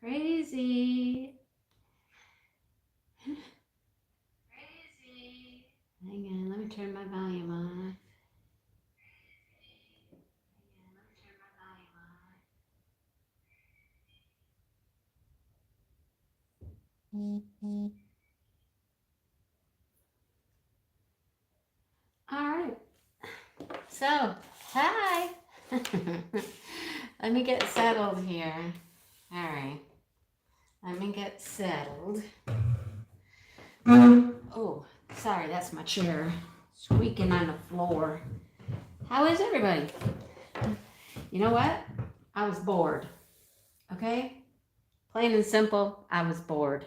Crazy. Hang on, let me turn my volume on. All right. So, hi. Let me get settled here. All right. Let me get settled. Oh, sorry, that's my chair squeaking on the floor. How is everybody? You know what? I was bored. Okay? Plain and simple, I was bored.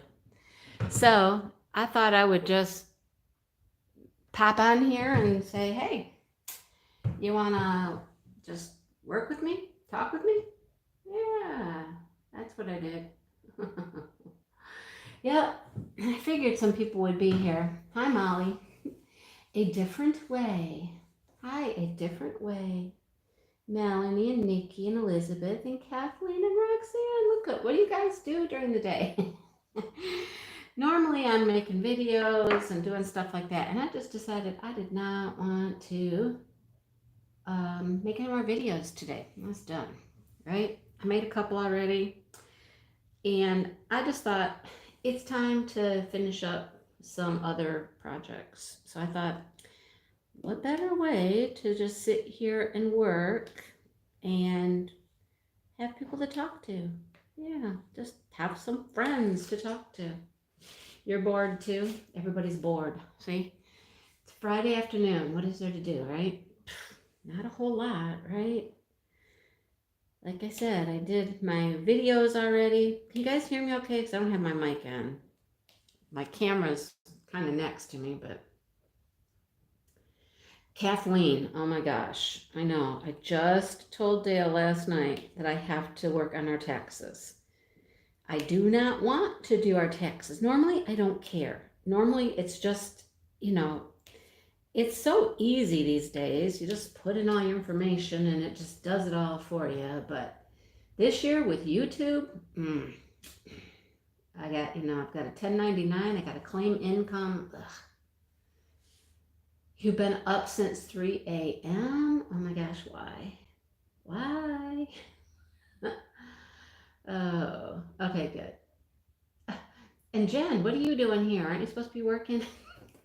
So I thought I would just pop on here and say, hey, you want to just work with me? Talk with me? Yeah, that's what I did. Yeah, I figured some people would be here. Hi, Molly. A different way. Hi, a different way. Melanie and Nikki and Elizabeth and Kathleen and Roxanne. Look at what do you guys do during the day? Normally I'm making videos and doing stuff like that, and I just decided I did not want to make any more videos today. That's done, right? I made a couple already, and I just thought it's time to finish up some other projects. So I thought, what better way to just sit here and work and have people to talk to? Yeah, just have some friends to talk to. You're bored too? Everybody's bored. See? It's Friday afternoon. What is there to do, right? Not a whole lot, right? Like I said, I did my videos already. Can you guys hear me okay? Because I don't have my mic on. My camera's kind of next to me, but Kathleen, oh my gosh, I know. I just told Dale last night that I have to work on our taxes. I do not want to do our taxes. Normally, I don't care. Normally, it's just, it's so easy these days. You just put in all your information and it just does it all for you. But this year with YouTube, I've got a 1099. I got to claim income. Ugh. You've been up since 3 a.m. Oh my gosh, why? Why? Oh, okay, good. And Jen, what are you doing here? Aren't you supposed to be working?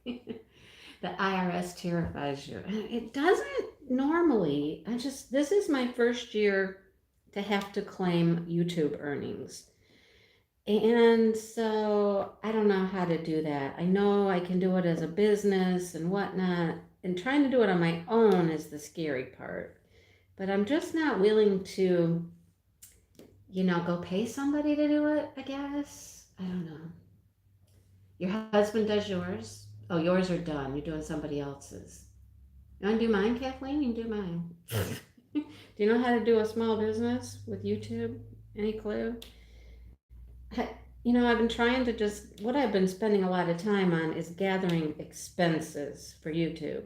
The IRS terrifies you. It doesn't normally. This is my first year to have to claim YouTube earnings. And so I don't know how to do that. I know I can do it as a business and whatnot, and trying to do it on my own is the scary part. But I'm just not willing to, go pay somebody to do it, I guess. I don't know. Your husband does yours. Oh, yours are done. You're doing somebody else's. You want to do mine, Kathleen? You can do mine. Do you know how to do a small business with YouTube? Any clue? I've been trying to what I've been spending a lot of time on is gathering expenses for YouTube.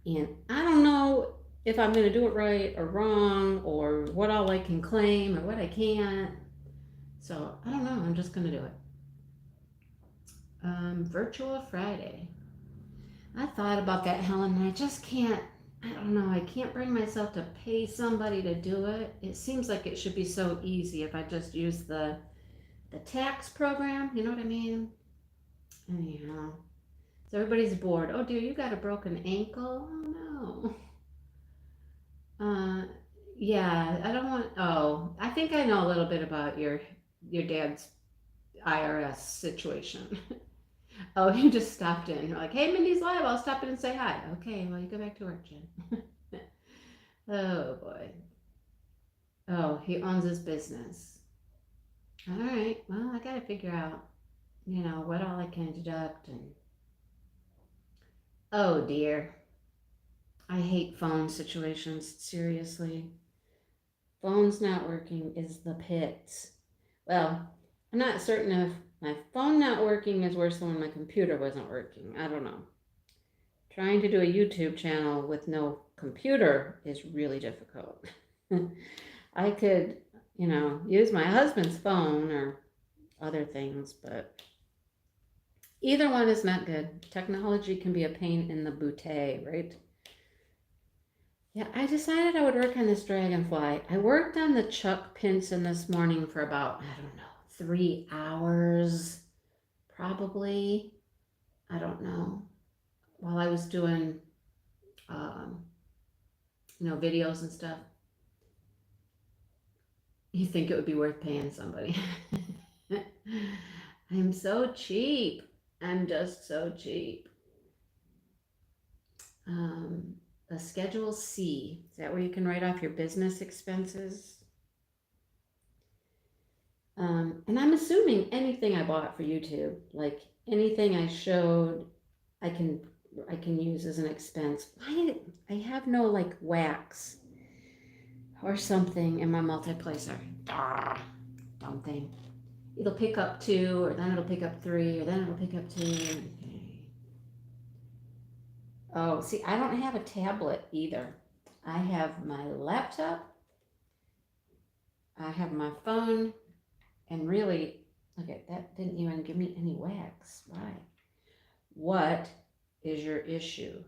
And I don't know if I'm going to do it right or wrong or what all I can claim or what I can't. So I don't know. I'm just going to do it. Virtual Friday. I thought about that, Helen, and I just can't. I don't know. I can't bring myself to pay somebody to do it. It seems like it should be so easy if I just use the tax program. You know what I mean? Anyhow, so everybody's bored. Oh dear, you got a broken ankle. Oh no. Yeah, I don't want. Oh, I think I know a little bit about your dad's IRS situation. Oh, you just stopped in. You're like, hey, Mindy's live. I'll stop in and say hi. Okay, well, you go back to work, Jen. Oh, boy. Oh, he owns his business. All right. Well, I got to figure out, what all I can deduct. And oh, dear. I hate phone situations. Seriously. Phone's not working is the pits. Well, I'm not certain if my phone not working is worse than when my computer wasn't working. I don't know. Trying to do a YouTube channel with no computer is really difficult. I could, use my husband's phone or other things, but either one is not good. Technology can be a pain in the bootay, right? Yeah, I decided I would work on this dragonfly. I worked on the Chuck Pinson this morning for about, I don't know, 3 hours, probably. I don't know. While I was doing, um, videos and stuff. You think it would be worth paying somebody. I'm so cheap. I'm just so cheap. Um, a Schedule C. Is that where you can write off your business expenses? And I'm assuming anything I bought for YouTube, like anything I showed, I can I can use as an expense. I have no like wax or something in my multiplacer. Dumb thing. It'll pick up 2, or then it'll pick up 3, or then it'll pick up 2. Okay. Oh, see, I don't have a tablet either. I have my laptop, I have my phone, and really, okay, that didn't even give me any wax. Why? What is your issue?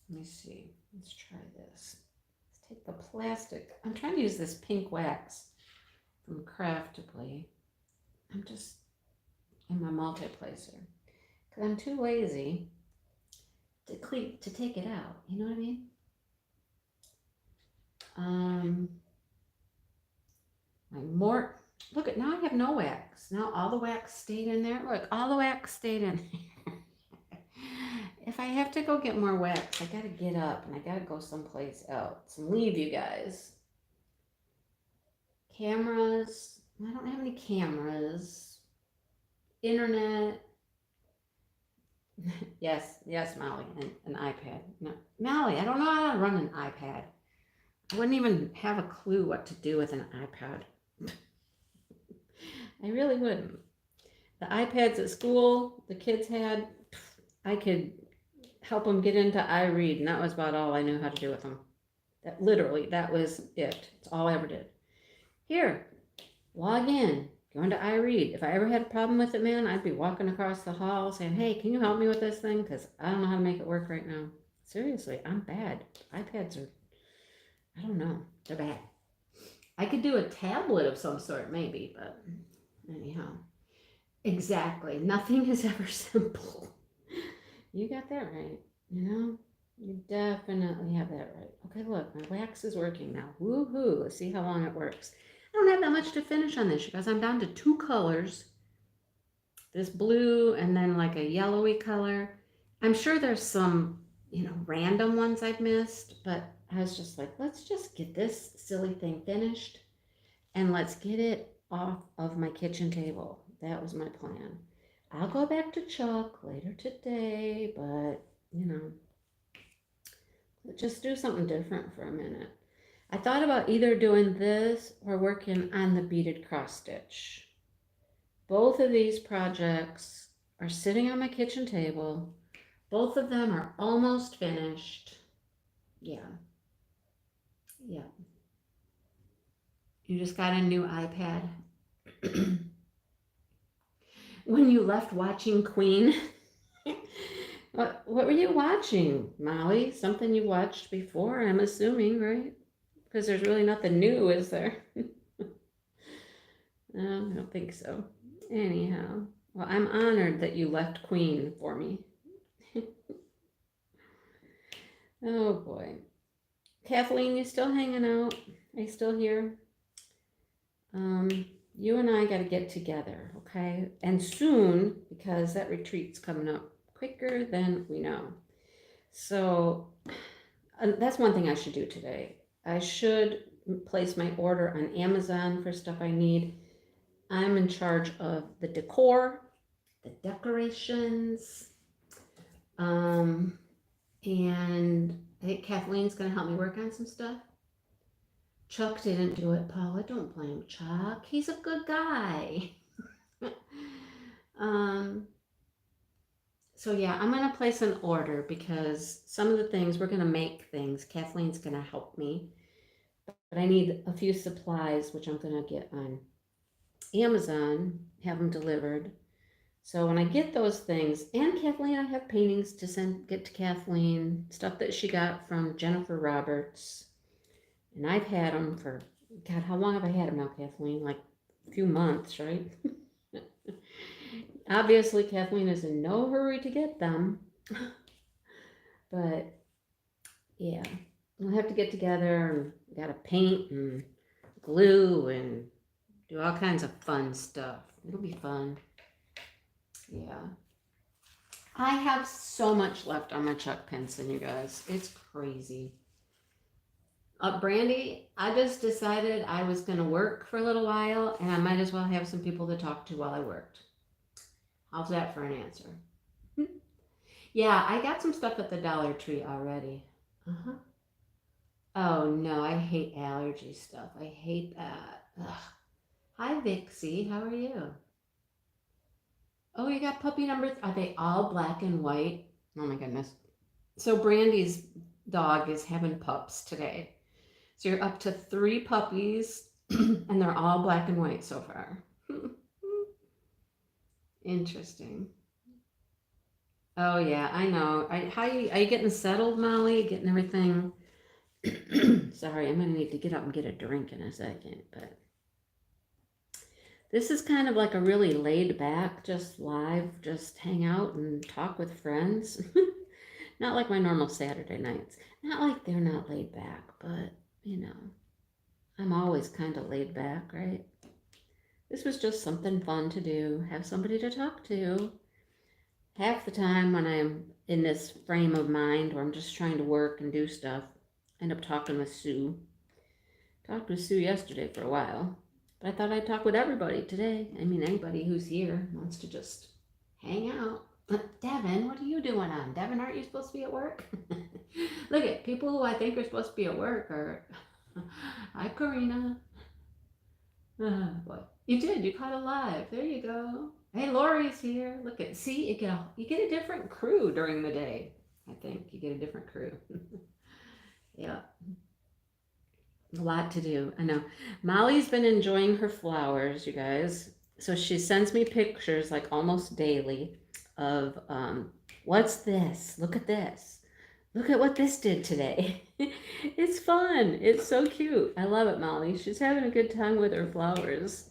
Let me see. Let's try this. Let's take the plastic. I'm trying to use this pink wax from Craftably. I'm just in my multiplacer because I'm too lazy to take it out. You know what I mean? Look at, now I have no wax. Now all the wax stayed in there. Look, all the wax stayed in there. If I have to go get more wax, I gotta get up and I gotta go someplace else and leave you guys. Cameras. I don't have any cameras. Internet. Yes, Molly, an iPad. No, Molly, I don't know how to run an iPad. I wouldn't even have a clue what to do with an iPad. I really wouldn't. The iPads at school the kids had, I could help them get into iRead, and that was about all I knew how to do with them. That was it. It's all I ever did. Here, log in, go into iRead. If I ever had a problem with it, man, I'd be walking across the hall saying, hey, can you help me with this thing? Because I don't know how to make it work right now. Seriously, I'm bad. iPads are, I don't know, they're bad. I could do a tablet of some sort, maybe, but anyhow. Exactly. Nothing is ever simple. You got that right. You definitely have that right. Okay, look, my wax is working now. Woohoo. Let's see how long it works. I don't have that much to finish on this because I'm down to 2 colors. This blue and then like a yellowy color. I'm sure there's some, random ones I've missed, but I was just like, let's just get this silly thing finished and let's get it off of my kitchen table. That was my plan. I'll go back to Chuck later today, but, just do something different for a minute. I thought about either doing this or working on the beaded cross stitch. Both of these projects are sitting on my kitchen table. Both of them are almost finished. Yeah. You just got a new iPad. When you left watching Queen, what were you watching, Molly? Something you watched before, I'm assuming, right? Because there's really nothing new, is there? No, I don't think so. Anyhow, well, I'm honored that you left Queen for me. Oh boy. Kathleen, you still hanging out? Are you still here? You and I got to get together, okay? And soon, because that retreat's coming up quicker than we know. So that's one thing I should do today. I should place my order on Amazon for stuff I need. I'm in charge of the decor, the decorations, and I think Kathleen's going to help me work on some stuff. Chuck didn't do it, Paula. Don't blame Chuck. He's a good guy. So yeah, I'm going to place an order because some of the things, we're going to make things. Kathleen's going to help me. But I need a few supplies, which I'm going to get on Amazon, have them delivered. So when I get those things, and Kathleen, I have paintings to get to Kathleen, stuff that she got from Jennifer Roberts. And I've had them for, God, how long have I had them now, Kathleen? Like a few months, right? Obviously, Kathleen is in no hurry to get them. But yeah, we'll have to get together and we gotta paint and glue and do all kinds of fun stuff. It'll be fun. Yeah. I have so much left on my Chuck Pinson, you guys. It's crazy. Brandy, I just decided I was going to work for a little while and I might as well have some people to talk to while I worked. How's that for an answer? Yeah, I got some stuff at the Dollar Tree already. Uh-huh. Oh no, I hate allergy stuff. I hate that. Ugh. Hi, Vixie. How are you? Oh, you got puppy numbers? Are they all black and white? Oh my goodness. So Brandy's dog is having pups today. So you're up to 3 puppies and they're all black and white so far. Interesting. Oh yeah, I know. Are you getting settled, Molly? Getting everything? Sorry, I'm gonna need to get up and get a drink in a second, but this is kind of like a really laid back, just live, just hang out and talk with friends. Not like my normal Saturday nights. Not like they're not laid back, but you know, I'm always kind of laid back, right? This was just something fun to do, have somebody to talk to. Half the time when I'm in this frame of mind where I'm just trying to work and do stuff, I end up talking with Sue. Talked with Sue yesterday for a while, but I thought I'd talk with everybody today. I mean, anybody who's here wants to just hang out. Devin, what are you doing on? Devin, aren't you supposed to be at work? Look at people who I think are supposed to be at work are. Hi, Karina. Oh, boy. You did. You caught a live. There you go. Hey, Lori's here. Look at, see, you get a different crew during the day. I think you get a different crew. Yeah. A lot to do. I know. Molly's been enjoying her flowers, you guys. So she sends me pictures like almost daily of what's this? Look at this. Look at what this did today. It's fun. It's so cute. I love it, Molly. She's having a good time with her flowers.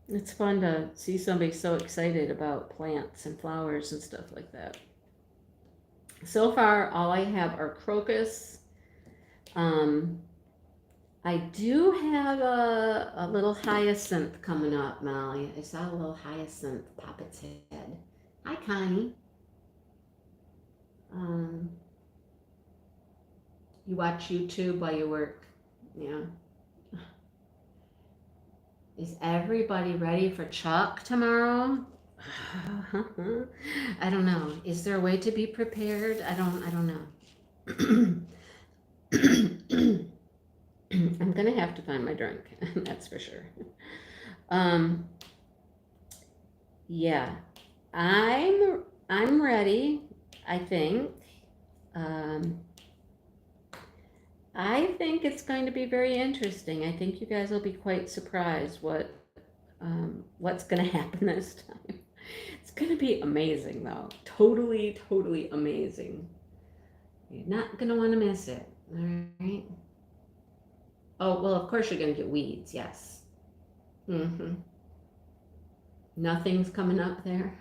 It's fun to see somebody so excited about plants and flowers and stuff like that. So far, all I have are crocus. I do have a little hyacinth coming up, Molly. I saw a little hyacinth pop its head. Hi, Connie. You watch YouTube while you work. Yeah. Is everybody ready for Chuck tomorrow? I don't know. Is there a way to be prepared? I don't know. I'm gonna have to find my drink, that's for sure. Yeah, I'm ready. I think. I think it's going to be very interesting. I think you guys will be quite surprised what's going to happen this time. It's going to be amazing, though. Totally, totally amazing. You're not going to want to miss it. All right. Oh, well, of course you're going to get weeds. Yes. Mm-hmm. Nothing's coming up there.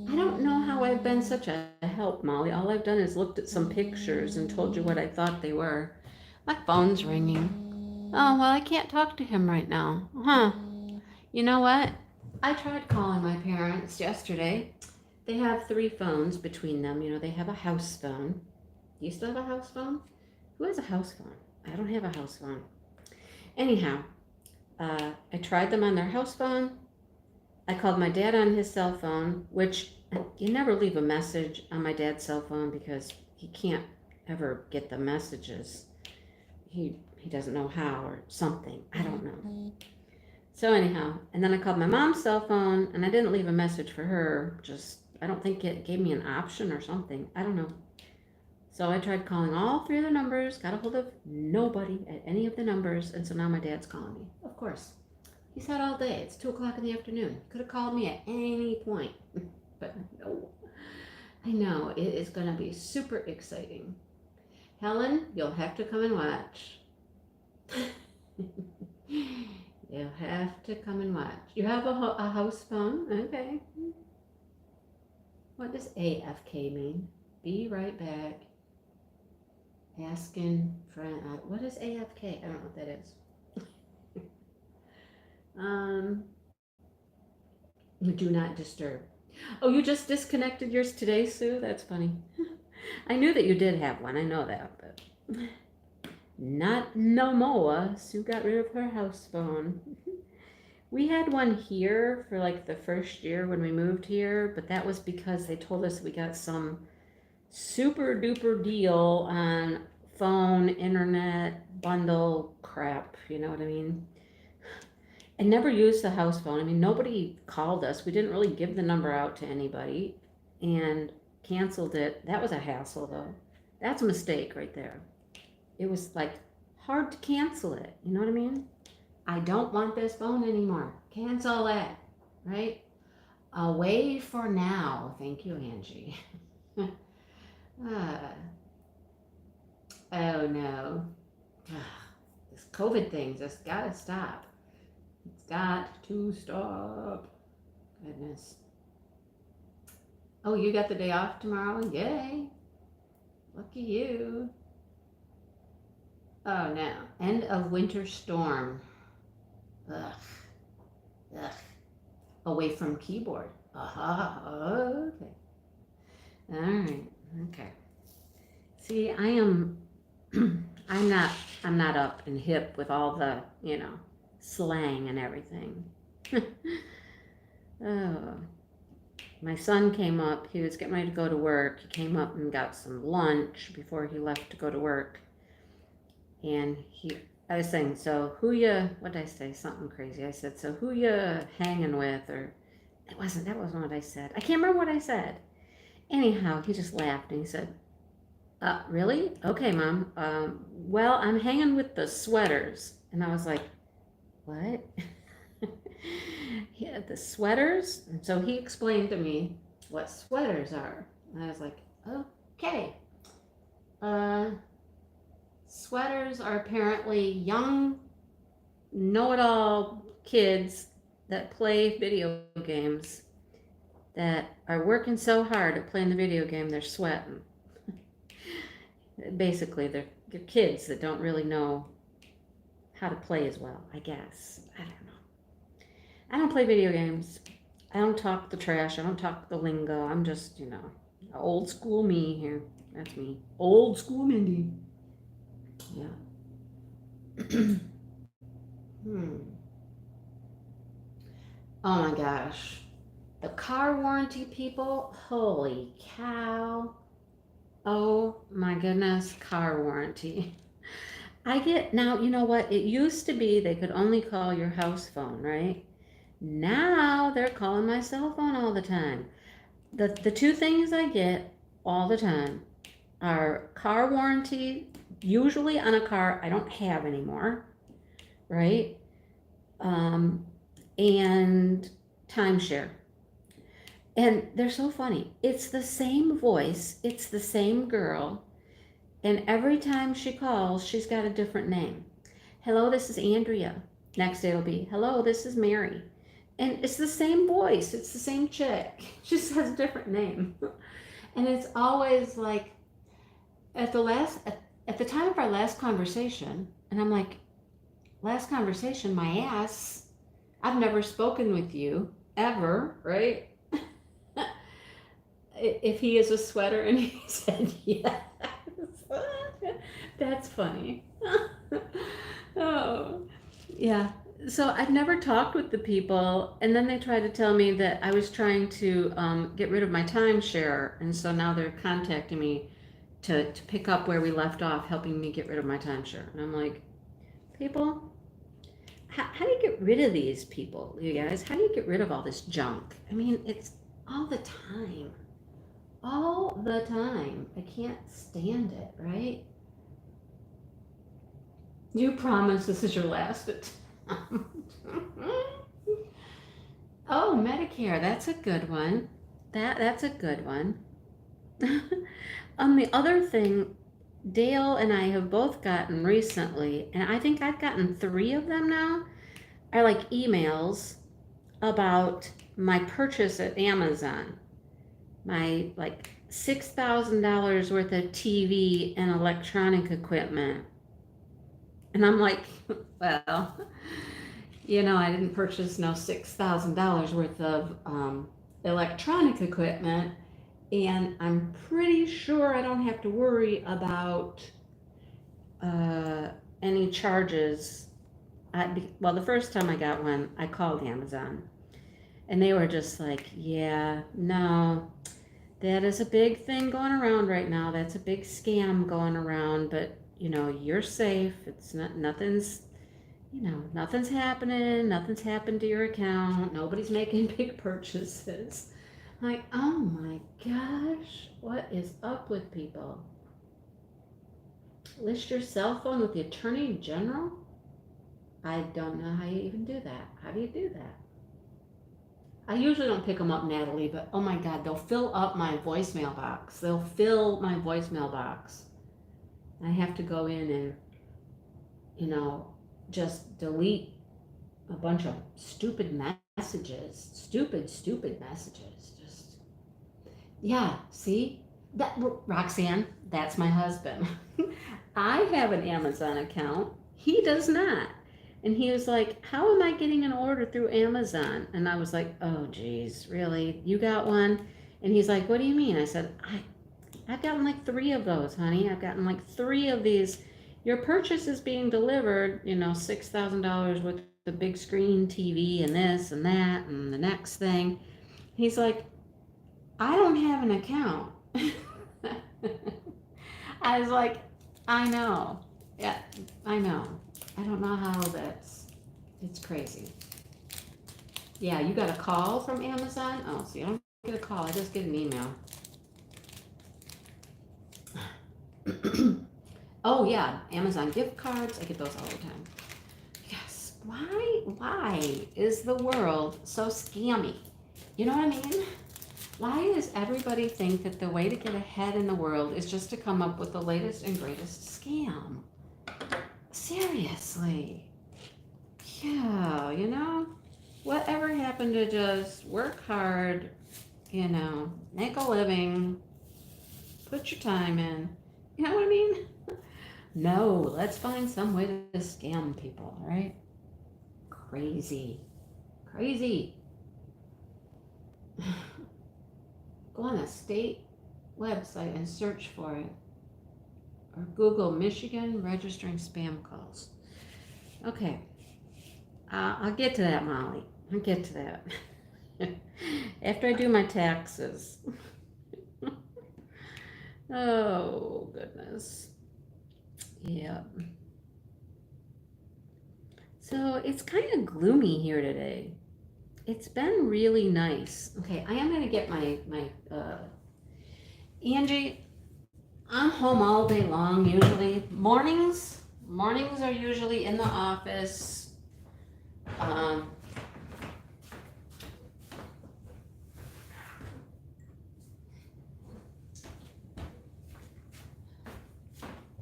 I don't know how I've been such a help, Molly. All I've done is looked at some pictures and told you what I thought they were. My phone's ringing. Oh, well, I can't talk to him right now. Huh. You know what? I tried calling my parents yesterday. They have 3 phones between them. You know, they have a house phone. Do you still have a house phone? Who has a house phone? I don't have a house phone. Anyhow, I tried them on their house phone. I called my dad on his cell phone, which you never leave a message on my dad's cell phone because he can't ever get the messages. He doesn't know how or something. I don't know. So anyhow, and then I called my mom's cell phone and I didn't leave a message for her. Just, I don't think it gave me an option or something. I don't know. So I tried calling all three of the numbers, got a hold of nobody at any of the numbers, and so now my dad's calling me. Of course. He's had all day. It's 2 o'clock in the afternoon. Could have called me at any point. But no. I know, it is going to be super exciting. Helen, you'll have to come and watch. You'll have to come and watch. You have a house phone? Okay. What does AFK mean? Be right back. Asking friend. What is AFK? I don't know what that is. Do not disturb. Oh, you just disconnected yours today, Sue? That's funny. I knew that you did have one. I know that, but not no more. Sue got rid of her house phone. We had one here for like the first year when we moved here, but that was because they told us we got some super duper deal on phone, internet, bundle crap. You know what I mean? I never used the house phone. I mean, nobody called us. We didn't really give the number out to anybody and canceled it. That was a hassle, though. That's a mistake right there. It was like hard to cancel it. You know what I mean? I don't want this phone anymore. Cancel it, right? Away for now. Thank you, Angie. Oh no. This COVID thing just gotta stop. It's got to stop. Goodness. Oh, you got the day off tomorrow? Yay. Lucky you. Oh no. End of winter storm. Ugh. Ugh. Away from keyboard. Okay. All right. Okay. See, I am I'm not up and hip with all the, slang and everything. Oh. My son came up, he was getting ready to go to work. He came up and got some lunch before he left to go to work. And I was saying, so what did I say? Something crazy. I said, so who you hanging with? Or that wasn't what I said. I can't remember what I said. Anyhow, he just laughed and he said, really? Okay, Mom. Well, I'm hanging with the sweaters. And I was like, what? Yeah, the sweaters? And so he explained to me what sweaters are. And I was like, okay. Sweaters are apparently young, know-it-all kids that play video games that are working so hard at playing the video game, they're sweating. Basically, they're kids that don't really know how to play as well, I guess. I don't know. I don't play video games. I don't talk the trash. I don't talk the lingo. I'm just, old school me here. That's me. Old school Mindy. Yeah. Oh my gosh. The car warranty people, holy cow. Oh my goodness, car warranty. Now, you know what? It used to be they could only call your house phone, right? Now they're calling my cell phone all the time. The two things I get all the time are car warranty, usually on a car I don't have anymore, right? And timeshare. And they're so funny. It's the same voice, it's the same girl, and every time she calls, she's got a different name. Hello, this is Andrea. Next day it'll be, hello, this is Mary. And it's the same voice, it's the same chick. She just has a different name. And it's always like, at the time of our last conversation, and I'm like, last conversation, my ass, I've never spoken with you ever, right? If he is a sweater, and he said yes. That's funny. Oh, yeah. So I've never talked with the people, and then they tried to tell me that I was trying to get rid of my timeshare, and so now they're contacting me to pick up where we left off, helping me get rid of my timeshare. And I'm like, people, how do you get rid of these people, you guys? How do you get rid of all this junk? I mean, it's all the time. all the time. I can't stand it, right? You promise this is your last attempt. Oh, Medicare, that's a good one. That's a good one. The other thing, Dale and I have both gotten recently, and I think I've gotten 3 of them now, are like emails about my purchase at Amazon. My like $6,000 worth of TV and electronic equipment. And I'm like, well, I didn't purchase no $6,000 worth of electronic equipment, and I'm pretty sure I don't have to worry about any charges. Well, the first time I got one, I called Amazon, and they were just like, yeah, no, that is a big thing going around right now. That's a big scam going around, but you're safe. It's nothing's happening. Nothing's happened to your account. Nobody's making big purchases. Like, oh my gosh, what is up with people? List your cell phone with the Attorney General? I don't know how you even do that. How do you do that? I usually don't pick them up, Natalie, but oh my God, they'll fill up my voicemail box. They'll fill my voicemail box. I have to go in and, just delete a bunch of stupid messages. Stupid messages. Just, yeah, see? That, Roxanne, that's my husband. I have an Amazon account. He does not. And he was like, how am I getting an order through Amazon? And I was like, oh, geez, really? You got one? And he's like, what do you mean? I said, I've gotten like 3 of those, honey. I've gotten like 3 of these. Your purchase is being delivered, $6,000 with the big screen TV and this and that and the next thing. He's like, I don't have an account. I was like, I know. Yeah, I know. I don't know how it's crazy. Yeah, you got a call from Amazon? Oh, see, I don't get a call. I just get an email. Oh, yeah, Amazon gift cards. I get those all the time. Yes. Why is the world so scammy? You know what I mean? Why does everybody think that the way to get ahead in the world is just to come up with the latest and greatest scam? Seriously. Yeah, whatever happened to just work hard, make a living, put your time in. You know what I mean? No, let's find some way to scam people, all right? Crazy. Go on a state website and search for it. Or Google Michigan registering spam calls. Okay. I'll get to that, Molly. I'll get to that. After I do my taxes. Oh, goodness. Yeah. So it's kind of gloomy here today. It's been really nice. Okay, I am going to get my Angie, I'm home all day long usually. Mornings are usually in the office.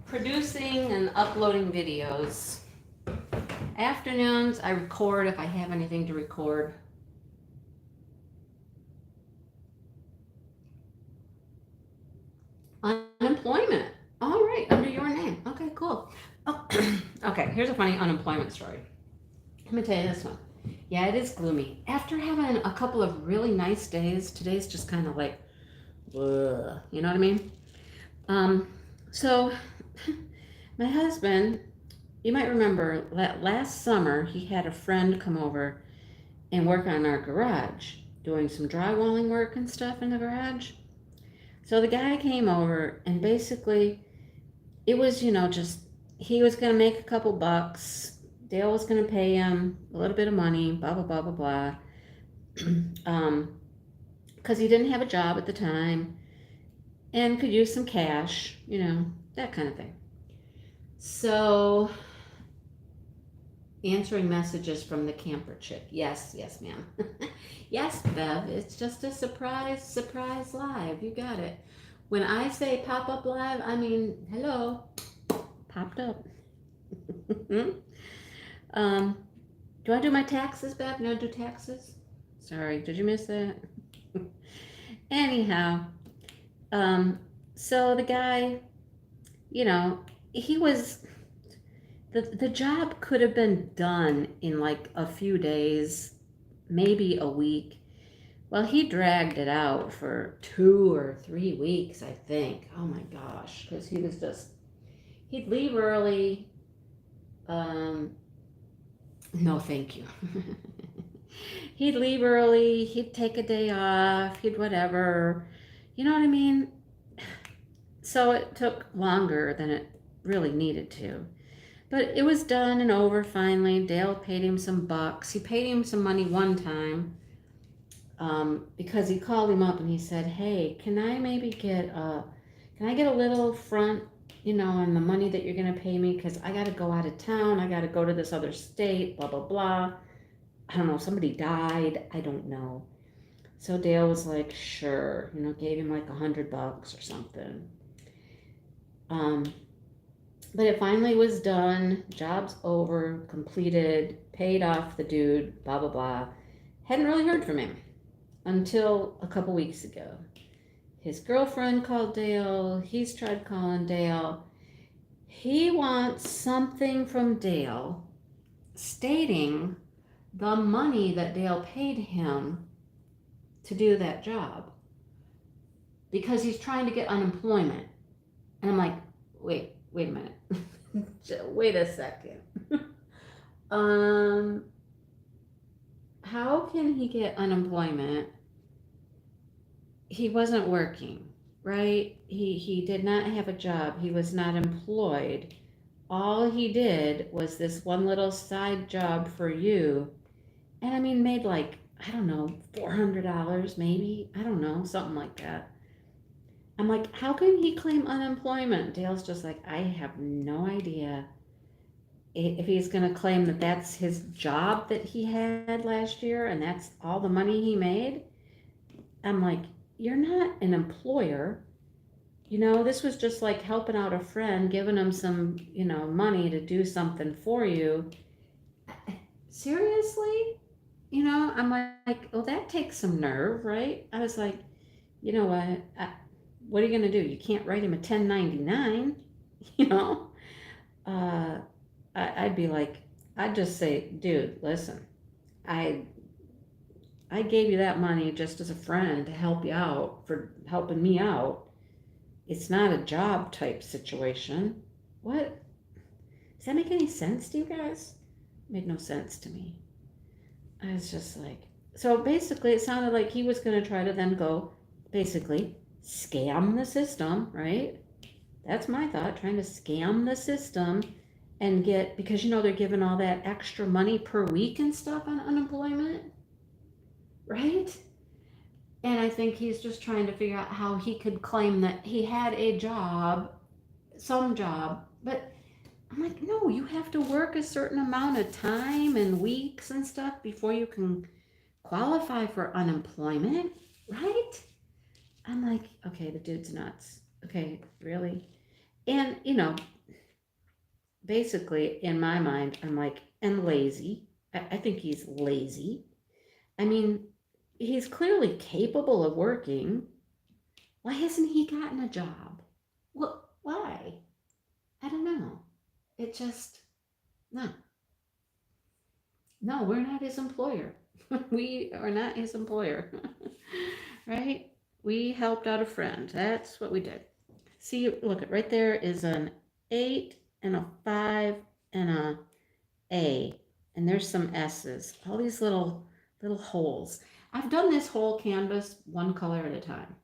Producing and uploading videos. Afternoons, I record if I have anything to record. Unemployment. All right, under your name. Okay, cool. Oh, okay, here's a funny unemployment story. Let me tell you this one. Yeah, it is gloomy. After having a couple of really nice days, today's just kind of like, ugh, you know what I mean? So my husband, you might remember last summer, he had a friend come over and work on our garage, doing some drywalling work and stuff in the garage. So the guy came over and basically it was, just he was going to make a couple bucks. Dale was going to pay him a little bit of money, blah, blah, blah, blah, blah. Because he didn't have a job at the time. and could use some cash, that kind of thing. So, answering messages from the camper chick. Yes, yes, ma'am. Yes, Bev, it's just a surprise live. You got it. When I say pop up live, I mean, hello, popped up. um, do I do my taxes, Bev? No, do taxes? Sorry, did you miss that? Anyhow, um, so the guy, you know, he was the job could have been done in like a few days, maybe a week. Well, he dragged it out for 2 or 3 weeks, I think. Oh my gosh, because he was just he'd leave early. Um, no, thank you. He'd leave early. He'd take a day off. He'd whatever. You know what I mean? So it took longer than it really needed to. But it was done and over finally. Dale paid him some bucks. He paid him some money one time because he called him up and he said, "Hey, can I maybe can I get a little front, on the money that you're going to pay me? Because I got to go out of town. I got to go to this other state, blah, blah, blah. I don't know, somebody died. I don't know." So Dale was like, sure, gave him like $100 or something. But it finally was done. Job's over, completed, paid off the dude, blah, blah, blah. Hadn't really heard from him until a couple weeks ago. His girlfriend called Dale. He's tried calling Dale. He wants something from Dale stating the money that Dale paid him to do that job because he's trying to get unemployment. And I'm like, wait a minute. Wait a second. How can he get unemployment? He wasn't working, right? He did not have a job. He was not employed. All he did was this one little side job for you. And I mean, made like, I don't know, $400 maybe. I don't know, something like that. I'm like, how can he claim unemployment? Dale's just like, I have no idea if he's going to claim that that's his job that he had last year and that's all the money he made. I'm like, you're not an employer. This was just like helping out a friend, giving him some, money to do something for you. Seriously? I'm like, well, that takes some nerve, right? I was like, you know what are you going to do? You can't write him a 1099, I'd be like, I'd just say, dude, listen, I gave you that money just as a friend to help you out for helping me out. It's not a job type situation. What? Does that make any sense to you guys? It made no sense to me. I was just like, so basically it sounded like he was going to try to then go, basically, scam the system, right? That's my thought, trying to scam the system and get, because they're giving all that extra money per week and stuff on unemployment, right? And I think he's just trying to figure out how he could claim that he had a job, some job, but I'm like, no, you have to work a certain amount of time and weeks and stuff before you can qualify for unemployment, right? I'm like, okay, the dude's nuts. Okay, really? And, basically, in my mind, I'm like, and lazy. I think he's lazy. I mean, he's clearly capable of working. Why hasn't he gotten a job? Well, why? I don't know. It just, no. No, we're not his employer. We are not his employer. Right? We helped out a friend. That's what we did. See, look, right there is an 8 and a 5 and a A. And there's some S's. All these little holes. I've done this whole canvas one color at a time.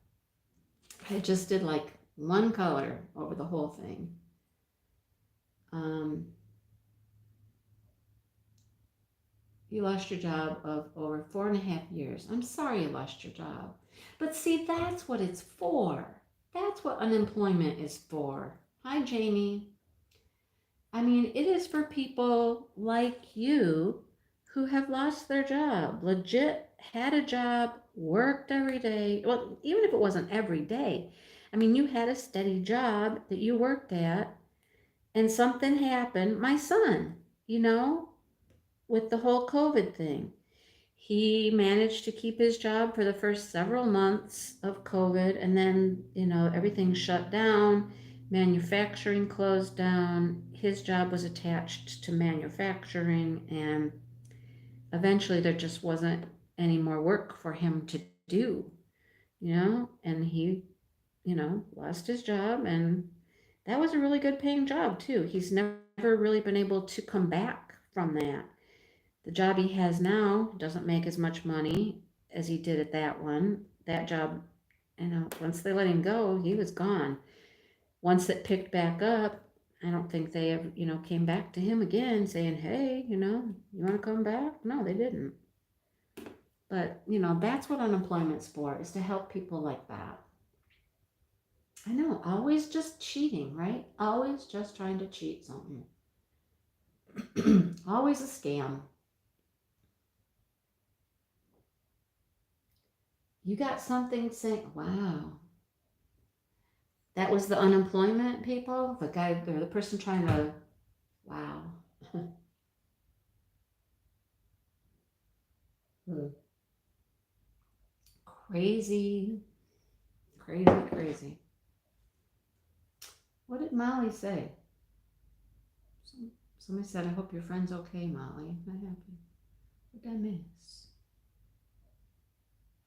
I just did like one color over the whole thing. You lost your job of over 4.5 years. I'm sorry you lost your job. But see, that's what it's for. That's what unemployment is for. Hi, Jamie. I mean, it is for people like you who have lost their job, legit had a job, worked every day. Well, even if it wasn't every day, I mean, you had a steady job that you worked at, and something happened. My son, you know, with the whole COVID thing, he managed to keep his job for the first several months of COVID, and then, everything shut down. Manufacturing closed down. His job was attached to manufacturing, and eventually there just wasn't any more work for him to do, and he, lost his job, and that was a really good paying job too. He's never really been able to come back from that. The job he has now doesn't make as much money as he did at that one. That job, once they let him go, he was gone. Once it picked back up, I don't think they ever, came back to him again saying, hey, you want to come back? No, they didn't. But, that's what unemployment's for, is to help people like that. I know, always just cheating, right? Always just trying to cheat something. Always a scam. You got something saying, wow, that was the unemployment people? The guy or the person trying to, wow. Crazy, crazy, crazy. What did Molly say? Somebody said, I hope your friend's okay, Molly. Not happy. What did I miss?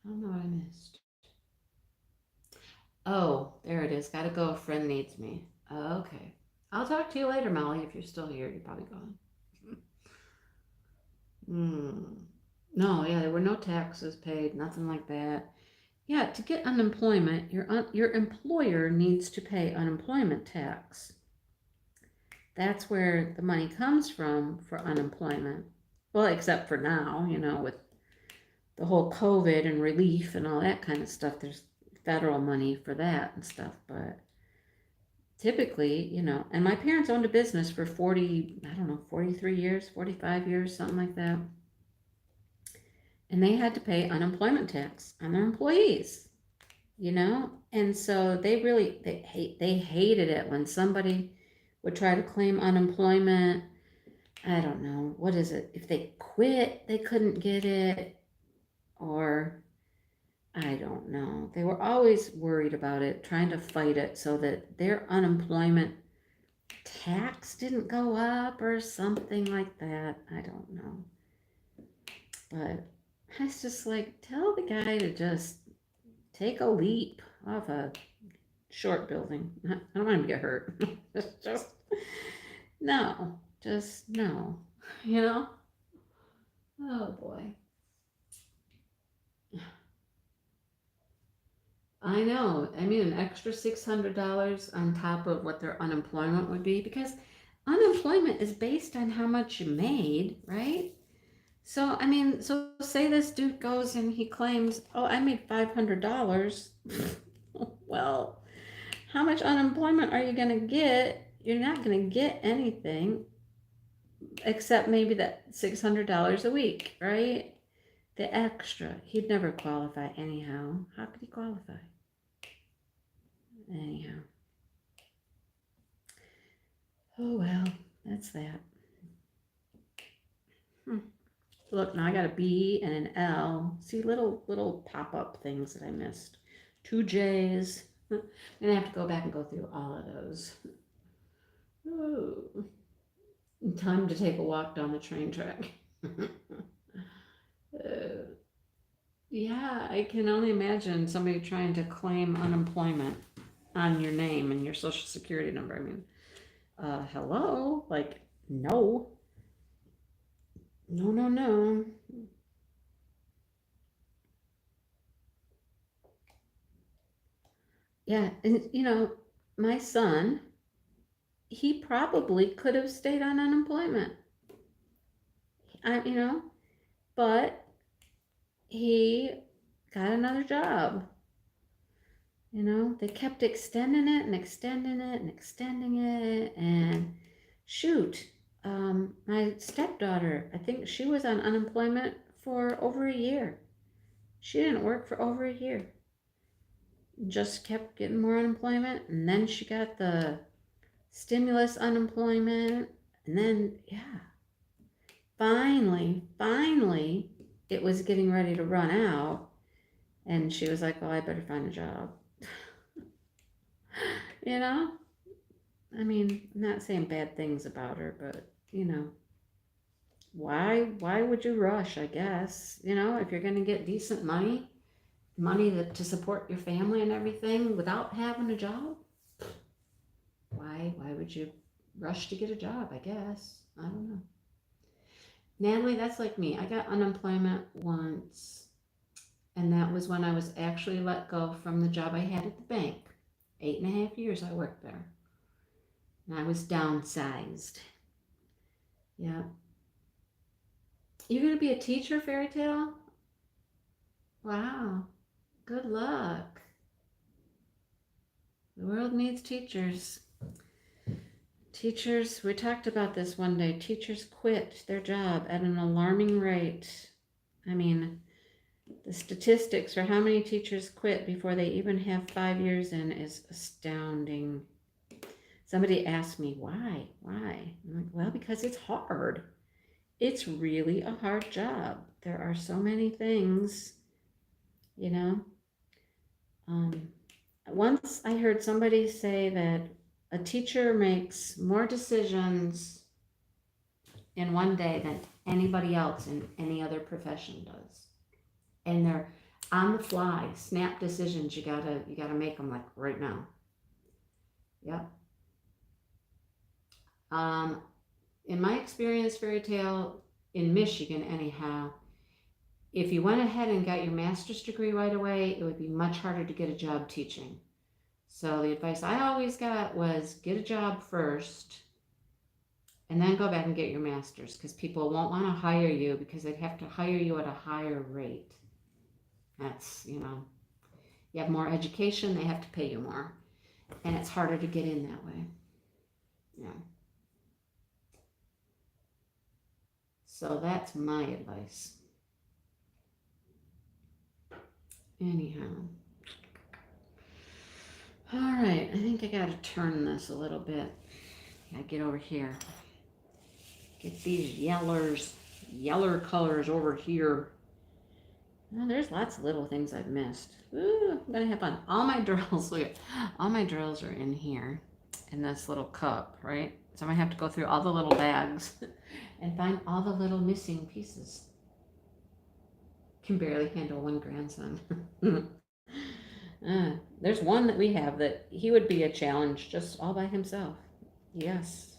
I don't know what I missed. Oh, there it is. Gotta go. A friend needs me. Okay. I'll talk to you later, Molly. If you're still here, you're probably gone. No, yeah, there were no taxes paid, nothing like that. Yeah, to get unemployment, your employer needs to pay unemployment tax. That's where the money comes from for unemployment. Well, except for now, with the whole COVID and relief and all that kind of stuff, there's federal money for that and stuff. But typically, and my parents owned a business for 40, I don't know, 43 years, 45 years, something like that. And they had to pay unemployment tax on their employees, and so they hated it when somebody would try to claim unemployment. I don't know, what is it, if they quit they couldn't get it, or I don't know, they were always worried about it, trying to fight it so that their unemployment tax didn't go up or something like that. I don't know, but I was just like, tell the guy to just take a leap off a short building. I don't want him to get hurt. just no, just no. You know? Oh boy. I know. I mean, an extra $600 on top of what their unemployment would be, because unemployment is based on how much you made, right? So, I mean, so say this dude goes and he claims, oh, I made $500. Well, how much unemployment are you going to get? You're not going to get anything except maybe that $600 a week, right? The extra. He'd never qualify anyhow. How could he qualify? Anyhow. Oh well, that's that. Look, now I got a B and an L. See, little pop-up things that I missed. 2 J's. I'm gonna have to go back and go through all of those. Oh, time to take a walk down the train track. Yeah, I can only imagine somebody trying to claim unemployment on your name and your social security number. I mean, hello? Like, no. No, no, no. Yeah, and my son, he probably could have stayed on unemployment. I, but he got another job. You know, they kept extending it and extending it and extending it. And shoot, my stepdaughter, I think she was on unemployment for over a year. She didn't work for over a year. Just kept getting more unemployment. And then she got the stimulus unemployment. And then, yeah, finally, it was getting ready to run out. And she was like, oh, I better find a job. You know? I mean, I'm not saying bad things about her, but, you know, why would you rush, I guess? You know, if you're going to get decent money to support your family and everything without having a job, why would you rush to get a job, I guess? I don't know. Natalie, that's like me. I got unemployment once, and that was when I was actually let go from the job I had at the bank. 8.5 years I worked there. And I was downsized. Yeah. You're going to be a teacher, Fairy Tale? Wow. Good luck. The world needs teachers. Teachers, we talked about this one day. Teachers quit their job at an alarming rate. I mean, the statistics for how many teachers quit before they even have 5 years in is astounding. Somebody asked me, why? I'm like, well, because it's hard. It's really a hard job. There are so many things, you know. Once I heard somebody say that a teacher makes more decisions in one day than anybody else in any other profession does. And they're on the fly, snap decisions. You gotta make them like right now. Yep. In my experience, Fairy Tale, in Michigan anyhow, if you went ahead and got your master's degree right away, it would be much harder to get a job teaching. So the advice I always got was get a job first and then go back and get your master's, because people won't want to hire you because they'd have to hire you at a higher rate. That's, you have more education, they have to pay you more. And it's harder to get in that way. Yeah. So that's my advice. Anyhow. All right, I think I got to turn this a little bit. Gotta get over here. Get these yeller colors over here. Oh, there's lots of little things I've missed. Ooh, I'm gonna have fun. All my drills, all my drills are in here, in this little cup, right? So I'm gonna have to go through all the little bags and find all the little missing pieces. Can barely handle one grandson. There's one that we have that he would be a challenge just all by himself. Yes.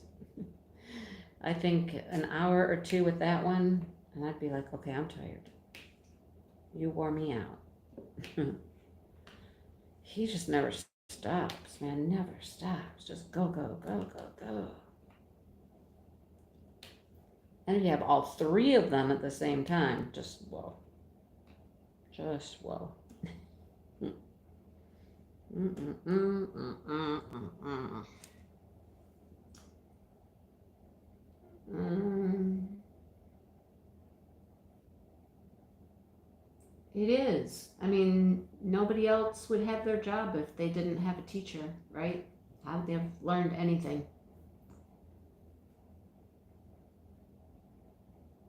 I think an hour or two with that one, and I'd be like, okay, I'm tired. You wore me out. He just never stops, man. Never stops. Just go, go, go, go, go. And if you have all three of them at theame time, just whoa. Just whoa. It is. I mean, nobody else would have their job if they didn't have a teacher, right? How would they have learned anything?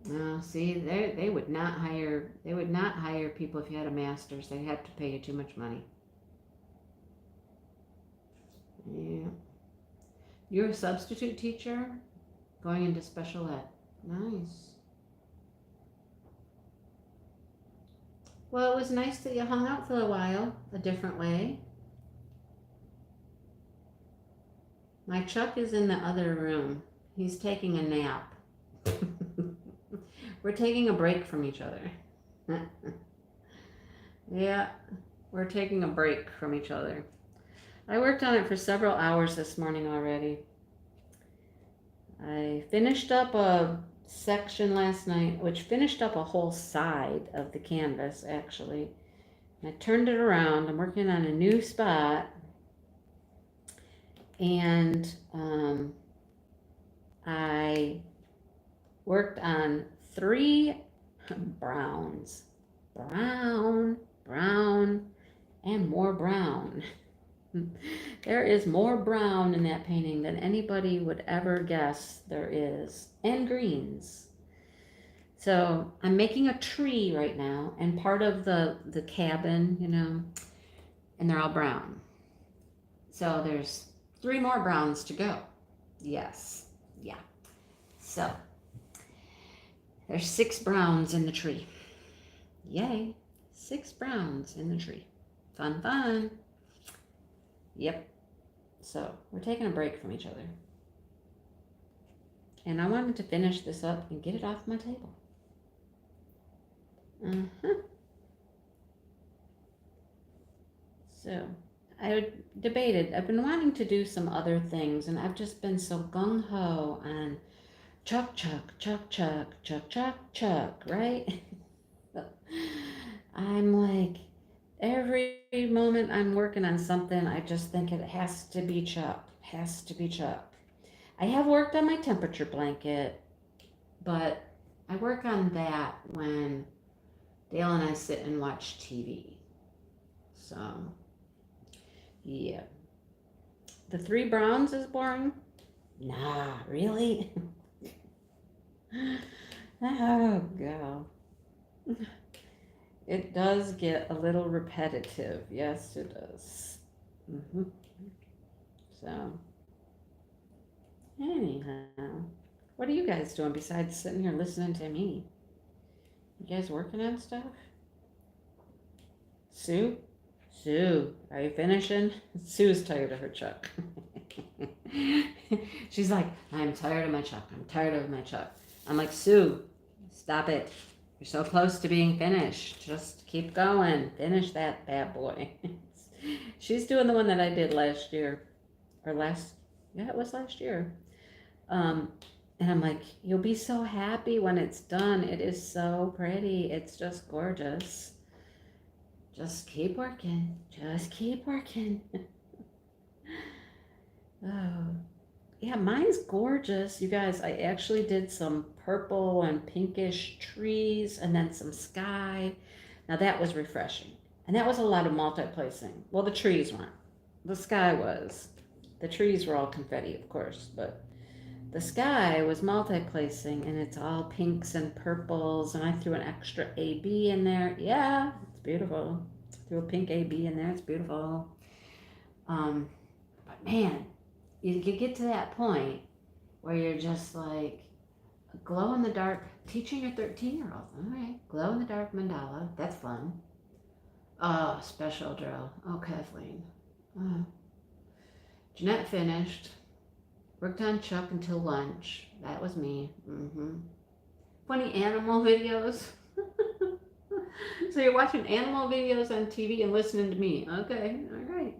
No, see, they would not hire people if you had a master's. They'd have to pay you too much money. Yeah. You're a substitute teacher going into special ed. Nice. Well, it was nice that you hung out for a while, a different way. My Chuck is in the other room. He's taking a nap. We're taking a break from each other. Yeah, we're taking a break from each other. I worked on it for several hours this morning already. I finished up a section last night, which finished up a whole side of the canvas, actually. I turned it around. I'm working on a new spot. And I worked on 3 browns. Brown, brown, and more brown. There is more brown in that painting than anybody would ever guess there is. And greens. So I'm making a tree right now, and part of the cabin, and they're all brown. So there's 3 more browns to go. Yes. Yeah. So there's 6 browns in the tree. Yay. 6 browns in the tree. Fun, fun. Yep. So we're taking a break from each other. And I wanted to finish this up and get it off my table. So I debated. I've been wanting to do some other things, and I've just been so gung-ho on chuck, chuck, chuck, chuck, chuck, chuck, chuck, right? I'm like, every moment I'm working on something, I just think it has to be chuck, has to be chuck. I have worked on my temperature blanket, but I work on that when Dale and I sit and watch TV. So, yeah. The 3 browns is boring? Nah, really? Oh, God. It does get a little repetitive. Yes, it does. So, anyhow, what are you guys doing besides sitting here listening to me? You guys working on stuff? Sue? Sue, are you finishing? Sue's tired of her chuck. She's like, I'm tired of my chuck. I'm tired of my chuck. I'm like, Sue, stop it. You're so close to being finished. Just keep going. Finish that bad boy. She's doing the one that I did last year. It was last year. And I'm like, you'll be so happy when it's done. It is so pretty. It's just gorgeous. Just keep working. Just keep working. Oh, yeah, mine's gorgeous. You guys, I actually did some purple and pinkish trees and then some sky. Now that was refreshing. And that was a lot of multi-placing. Well, the trees weren't. The sky was. The trees were all confetti, of course, but the sky was multi-placing, and it's all pinks and purples, and I threw an extra AB in there. Yeah, it's beautiful. Threw a pink AB in there. It's beautiful. But man, you get to that point where you're just like glow in the dark, teaching your 13-year-old. All right, glow in the dark mandala. That's fun. Oh, special drill. Oh, Kathleen. Jeanette finished. Worked on Chuck until lunch. That was me. Funny animal videos. So you're watching animal videos on TV and listening to me. Okay, all right.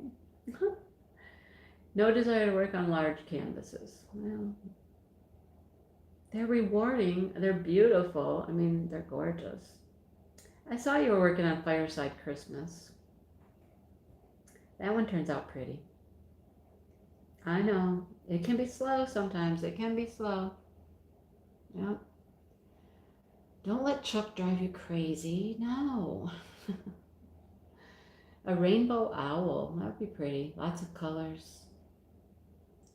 No desire to work on large canvases. Well, they're rewarding. They're beautiful. I mean, they're gorgeous. I saw you were working on Fireside Christmas. That one turns out pretty. I know. It can be slow sometimes. It can be slow. Yep. Don't let Chuck drive you crazy. No. A rainbow owl. That would be pretty. Lots of colors.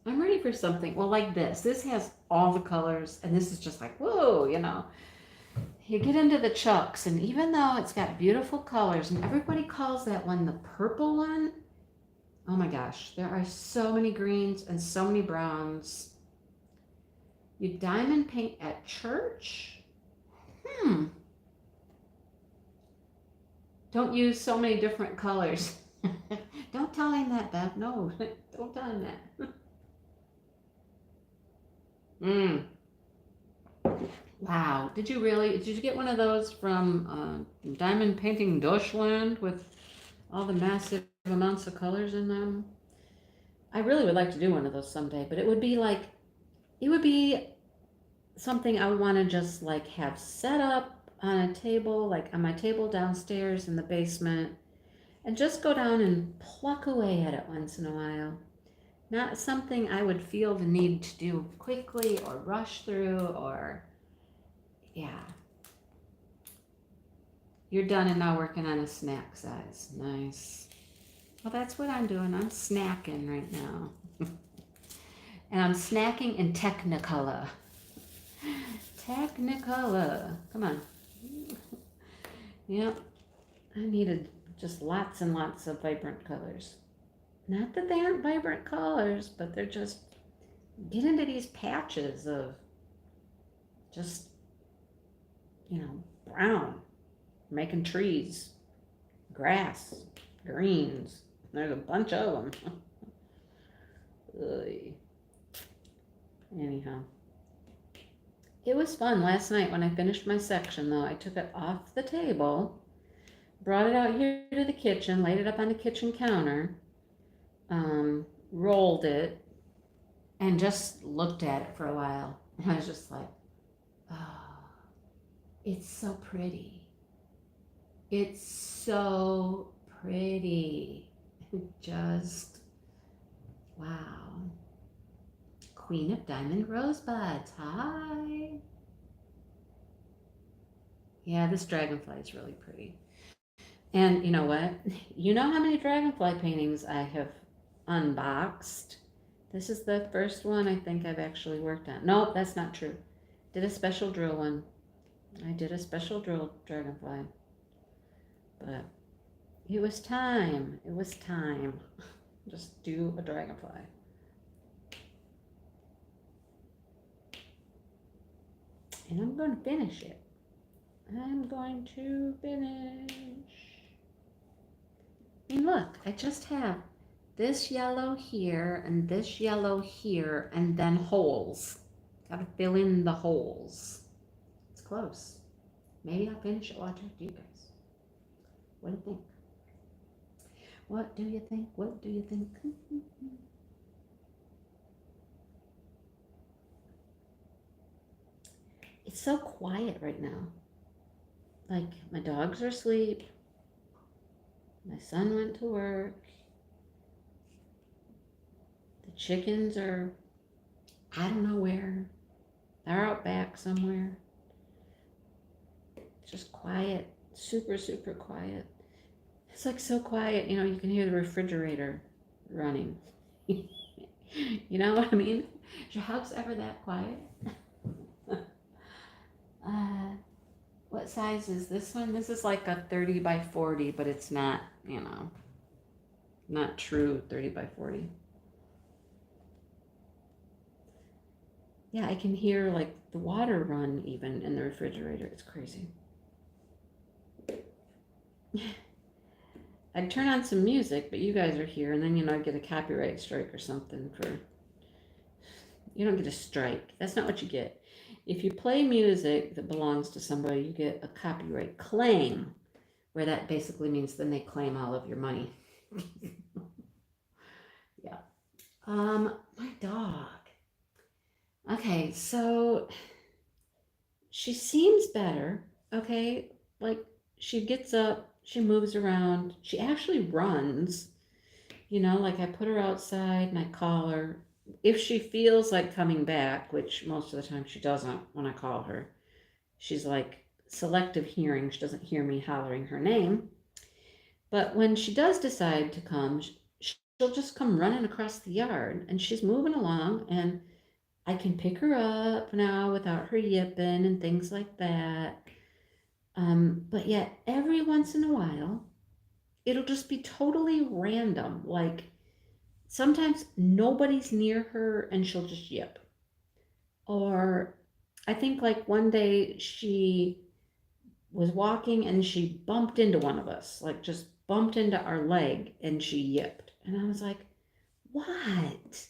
I'm ready for something. Well, like this. This has all the colors, and this is just like, whoa, You get into the Chucks, and even though it's got beautiful colors, and everybody calls that one the purple one, oh my gosh, there are so many greens and so many browns. You diamond paint at church? Don't use so many different colors. Don't tell him that, Beth. No, don't tell him that. Wow. Did you get one of those from Diamond Painting Deutschland with all the massive amounts of colors in them? I really would like to do one of those someday, but it would be something I would want to just like have set up on a table, like on my table downstairs in the basement, And just go down and pluck away at it once in a while. Not something I would feel the need to do quickly or rush through or, yeah. You're done and now working on a snack size. Nice. Well, that's what I'm doing. I'm snacking right now. And I'm snacking in Technicolor. Technicolor. Come on. Yep. I needed just lots and lots of vibrant colors. Not that they aren't vibrant colors, but they're just get into these patches of just, brown, making trees, grass, greens. There's a bunch of them. Anyhow, it was fun last night when I finished my section, though. I took it off the table, brought it out here to the kitchen, laid it up on the kitchen counter, rolled it, and just looked at it for a while. And I was just like, oh, it's so pretty. It's so pretty. Just, wow. Queen of Diamond Rosebuds. Hi. Yeah, this dragonfly is really pretty. And you know what? You know how many dragonfly paintings I have unboxed? This is the first one I think I've actually worked on. Nope, that's not true. Did a special drill one. I did a special drill dragonfly. But it was time. It was time. Just do a dragonfly. And I'm going to finish it. I'm going to finish. I mean, look, I just have this yellow here and this yellow here and then holes. Gotta fill in the holes. It's close. Maybe I'll finish it while I talk to you guys. What do you think? What do you think? What do you think? It's so quiet right now. Like, my dogs are asleep. My son went to work. The chickens are, I don't know where. They're out back somewhere. Just quiet. Super, super quiet. It's like so quiet, you can hear the refrigerator running. You know what I mean? Is your house ever that quiet? What size is this one? This is like a 30 by 40, but it's not, not true 30 by 40. Yeah, I can hear like the water run even in the refrigerator. It's crazy. I'd turn on some music, but you guys are here, and then, I'd get a copyright strike or something for, you don't get a strike. That's not what you get. If you play music that belongs to somebody, you get a copyright claim, where that basically means then they claim all of your money. Yeah. My dog. Okay, so she seems better, okay? Like, she gets up, she moves around, she actually runs. Like I put her outside and I call her. If she feels like coming back, which most of the time she doesn't when I call her, she's like selective hearing. She doesn't hear me hollering her name. But when she does decide to come, she'll just come running across the yard and she's moving along and I can pick her up now without her yipping and things like that. But yet every once in a while, it'll just be totally random. Like sometimes nobody's near her and she'll just yip. Or I think like one day she was walking and she bumped into one of us, like just bumped into our leg and she yipped. And I was like, what?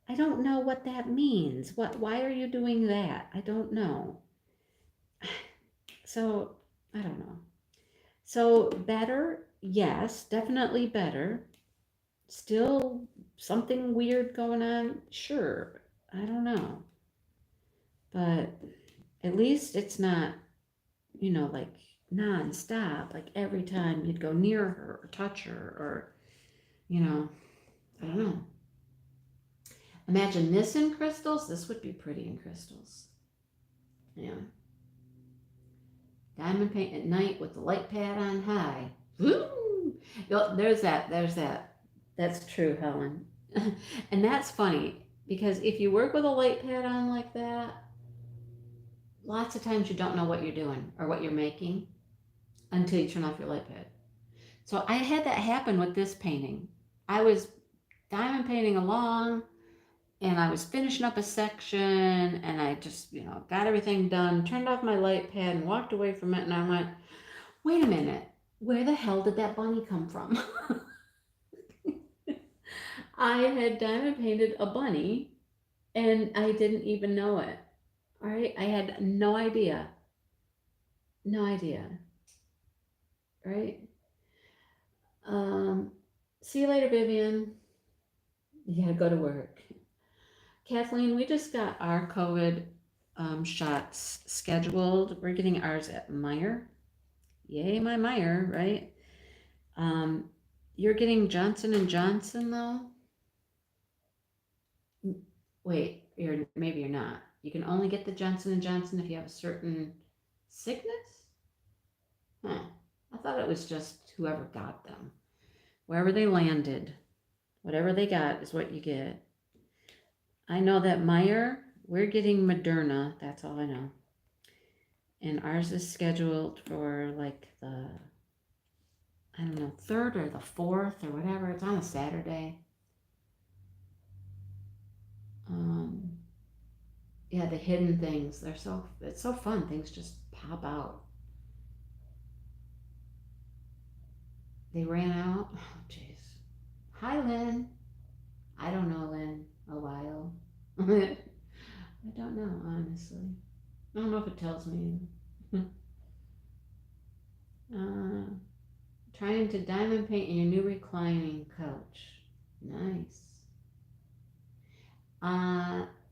I don't know what that means. Why are you doing that? I don't know. So, I don't know. So, better, yes, definitely better. Still something weird going on? Sure. I don't know. But at least it's not, like non-stop, like every time you'd go near her or touch her or, you know, I don't know. Imagine this in crystals. This would be pretty in crystals. Yeah. Diamond paint at night with the light pad on high. Woo! There's that. There's that. That's true, Helen. And that's funny because if you work with a light pad on like that, lots of times you don't know what you're doing or what you're making until you turn off your light pad. So I had that happen with this painting. I was diamond painting along and I was finishing up a section and I just, got everything done, turned off my light pad and walked away from it and I went, wait a minute, where the hell did that bunny come from? I had diamond painted a bunny and I didn't even know it. All right, I had no idea. No idea. Right? Um, See you later, Vivian. You gotta go to work. Kathleen, we just got our COVID shots scheduled. We're getting ours at Meyer. Yay, my Meyer, right? You're getting Johnson and Johnson though. Wait, maybe you're not. You can only get the Johnson and Johnson if you have a certain sickness. Huh? I thought it was just whoever got them, wherever they landed, whatever they got is what you get. I know that Meyer, we're getting Moderna. That's all I know. And ours is scheduled for like the, I don't know, 3rd or the 4th or whatever. It's on a Saturday. Yeah, the hidden things. It's so fun. Things just pop out. They ran out. Oh, jeez. Hi, Lynn. I don't know Lynn a while. I don't know, honestly. I don't know if it tells me. Trying to diamond paint in your new reclining couch. Nice.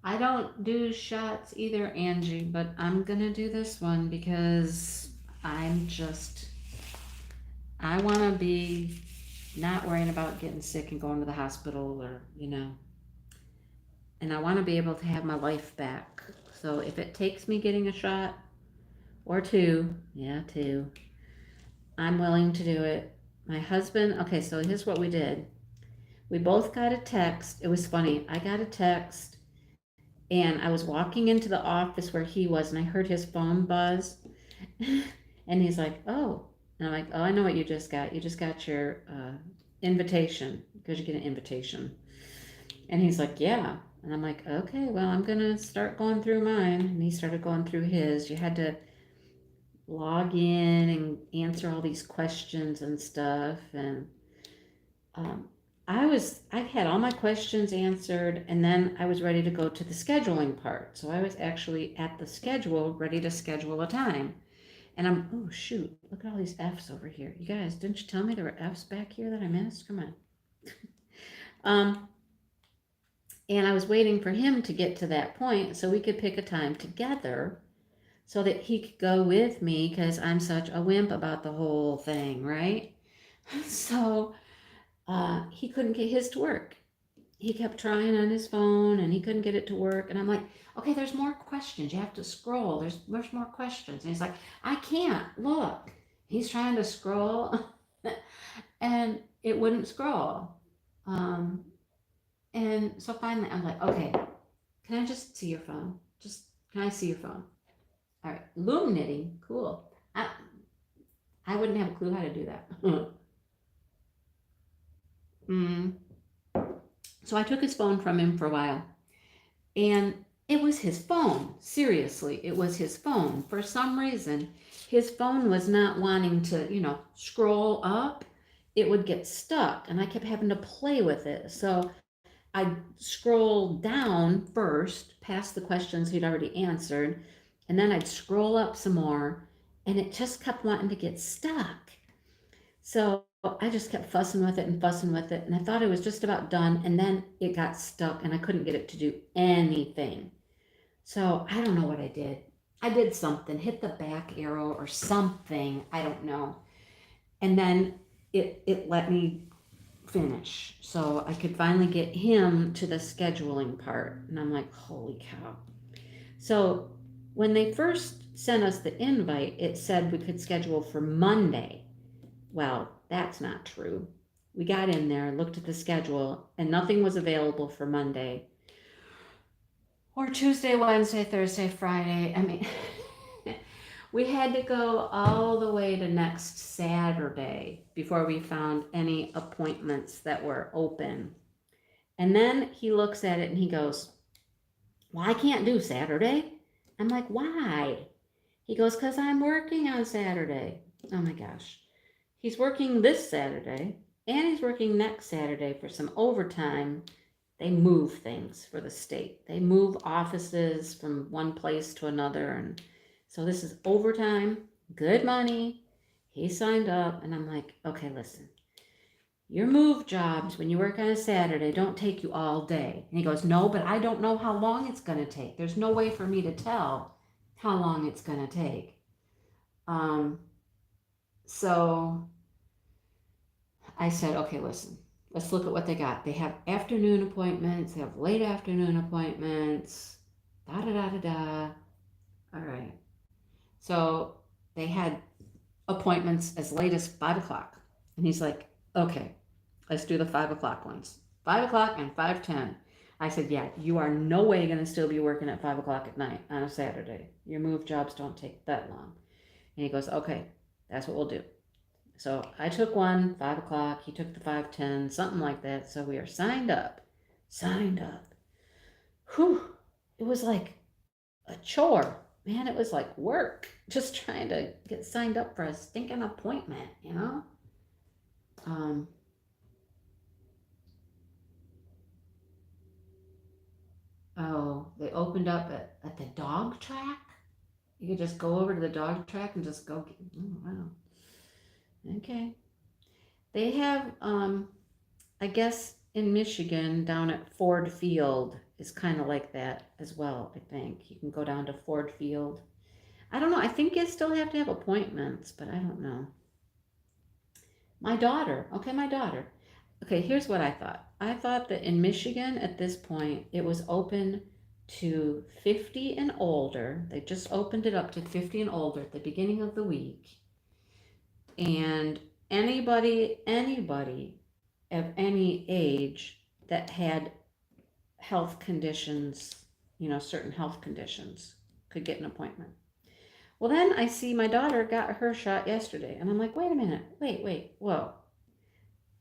I don't do shots either, Angie, but I'm gonna do this one because I want to be not worrying about getting sick and going to the hospital or, and I want to be able to have my life back. So if it takes me getting a shot or two, yeah, two, I'm willing to do it. My husband, okay, so here's what we did. We both got a text. It was funny. I got a text and I was walking into the office where he was and I heard his phone buzz. And he's like, oh. And I'm like, oh, I know what you just got. You just got your invitation because you get an invitation. And he's like, yeah. And I'm like, okay, well, I'm going to start going through mine. And he started going through his. You had to log in and answer all these questions and stuff. And I had all my questions answered, and then I was ready to go to the scheduling part. So I was actually at the schedule, ready to schedule a time. And oh shoot, look at all these F's over here. You guys, didn't you tell me there were F's back here that I missed? Come on. And I was waiting for him to get to that point so we could pick a time together so that he could go with me because I'm such a wimp about the whole thing, right? So he couldn't get his to work. He kept trying on his phone and he couldn't get it to work. And I'm like, okay, there's more questions. You have to scroll. There's more questions. And he's like, I can't. Look. He's trying to scroll and it wouldn't scroll. And so finally I'm like, okay, can I just see your phone? Can I see your phone? All right, loom knitting, cool. I wouldn't have a clue how to do that. So I took his phone from him for a while. And it was his phone. Seriously, it was his phone. For some reason, his phone was not wanting to, scroll up. It would get stuck, and I kept having to play with it. So I'd scroll down first, past the questions he'd already answered, and then I'd scroll up some more, and it just kept wanting to get stuck. So I just kept fussing with it, and I thought it was just about done, and then it got stuck, and I couldn't get it to do anything. So I don't know what I did. I did something, hit the back arrow or something. I don't know. And then it let me finish. So I could finally get him to the scheduling part. And I'm like, holy cow. So when they first sent us the invite, it said we could schedule for Monday. Well, that's not true. We got in there, looked at the schedule, and nothing was available for Monday or Tuesday, Wednesday, Thursday, Friday. I mean, we had to go all the way to next Saturday before we found any appointments that were open. And then he looks at it and he goes, well, I can't do Saturday. I'm like, why? He goes, because I'm working on Saturday. Oh my gosh. He's working this Saturday and he's working next Saturday for some overtime. They move things for the state. They move offices from one place to another. And so this is overtime, good money. He signed up and I'm like, okay, listen, your move jobs when you work on a Saturday don't take you all day. And he goes, no, but I don't know how long it's going to take. There's no way for me to tell how long it's going to take. So I said, okay, listen, let's look at what they got. They have afternoon appointments, they have late afternoon appointments, da da da da da. All right. So they had appointments as late as 5 o'clock. And he's like, okay, let's do the 5 o'clock ones. 5 o'clock and 5:10. I said, yeah, you are no way going to still be working at 5 o'clock at night on a Saturday. Your move jobs don't take that long. And he goes, okay, that's what we'll do. So I took one, 5 o'clock. He took the 5:10, something like that. So we are signed up. Signed up. Whew. It was like a chore. Man, it was like work. Just trying to get signed up for a stinking appointment, you know? Um, oh, they opened up at the dog track. You could just go over to the dog track and just go. Oh, wow. Okay. They have, I guess in Michigan, down at Ford Field is kind of like that as well, I think. You can go down to Ford Field. I don't know. I think you still have to have appointments, but I don't know. My daughter. Okay, my daughter. Okay, here's what I thought. I thought that in Michigan at this point, it was open to 50 and older. They just opened it up to 50 and older at the beginning of the week. And anybody of any age that had health conditions, certain health conditions, could get an appointment. Well, then I see my daughter got her shot yesterday, and I'm like, wait a minute, wait, whoa.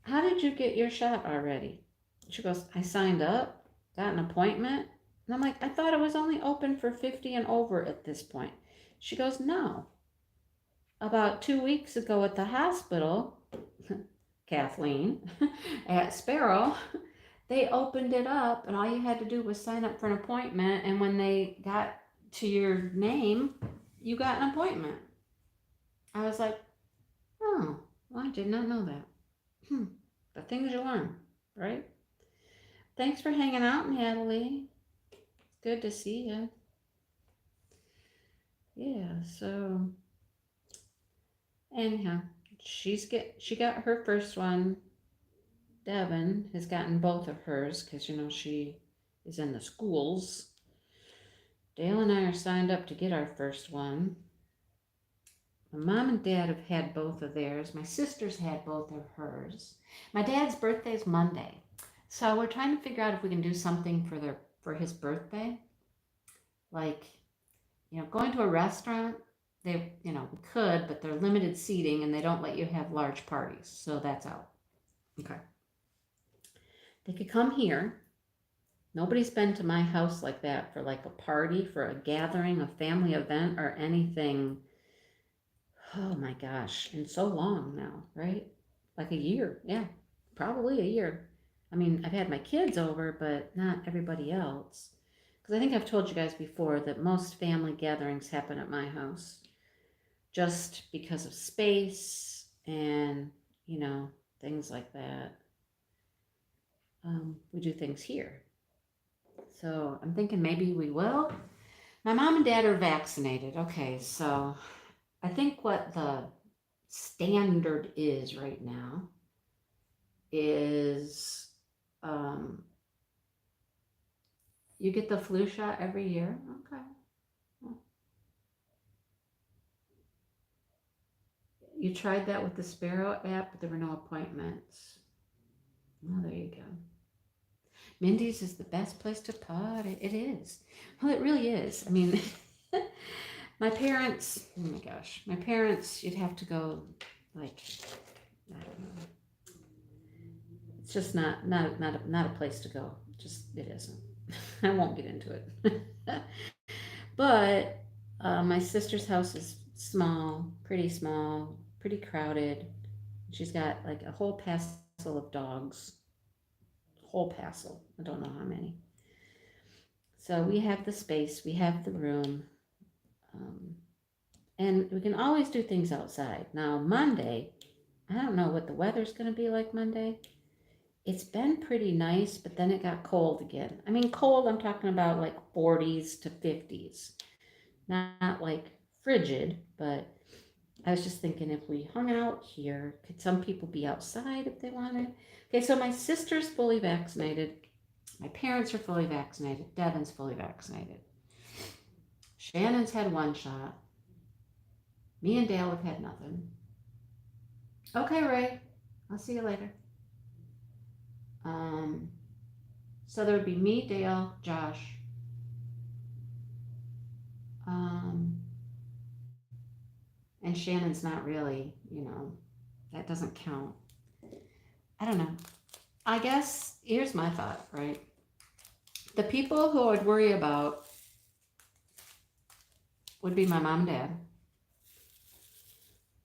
How did you get your shot already? She goes, I signed up, got an appointment. And I'm like, I thought it was only open for 50 and over at this point. She goes, no. About 2 weeks ago at the hospital, Kathleen, at Sparrow, they opened it up and all you had to do was sign up for an appointment. And when they got to your name, you got an appointment. I was like, oh, well, I did not know that. The things you learn, right? Thanks for hanging out, Natalie. Good to see you. Yeah, so anyhow, she got her first one. Devin has gotten both of hers because she is in the schools. Dale and I are signed up to get our first one. My mom and dad have had both of theirs. My sister's had both of hers. My dad's birthday is Monday. So we're trying to figure out if we can do something for his birthday. Like, going to a restaurant, we could, but they're limited seating and they don't let you have large parties. So that's out. Okay. They could come here. Nobody's been to my house like that for like a party, for a gathering, a family event, or anything. Oh my gosh, in so long now, right? Like a year. Yeah, probably a year. I mean, I've had my kids over, but not everybody else. Because I think I've told you guys before that most family gatherings happen at my house just because of space and, things like that. We do things here. So I'm thinking maybe we will. My mom and dad are vaccinated. Okay, so I think what the standard is right now is um, you get the flu shot every year. Okay. Well, you tried that with the Sparrow app, but there were no appointments. Oh, there you go. Mindy's is the best place to party. It is. Well, it really is. I mean, my parents, oh my gosh, my parents, you'd have to go like, I don't know. It's just not a place to go. Just, it isn't. I won't get into it. But my sister's house is small, pretty crowded. She's got like a whole passel of dogs. Whole passel. I don't know how many. So we have the space, we have the room, um, and we can always do things outside. Now, Monday, I don't know what the weather's going to be like Monday. It's been pretty nice, but then it got cold again. I mean, cold, I'm talking about like 40s to 50s. Not like frigid, but I was just thinking if we hung out here, could some people be outside if they wanted? Okay, so my sister's fully vaccinated. My parents are fully vaccinated. Devin's fully vaccinated. Shannon's had one shot. Me and Dale have had nothing. Okay, Ray. I'll see you later. Um, so there would be me, Dale, Josh. Um, and Shannon's not really, that doesn't count. I don't know. I guess here's my thought, right? The people who I'd worry about would be my mom and dad,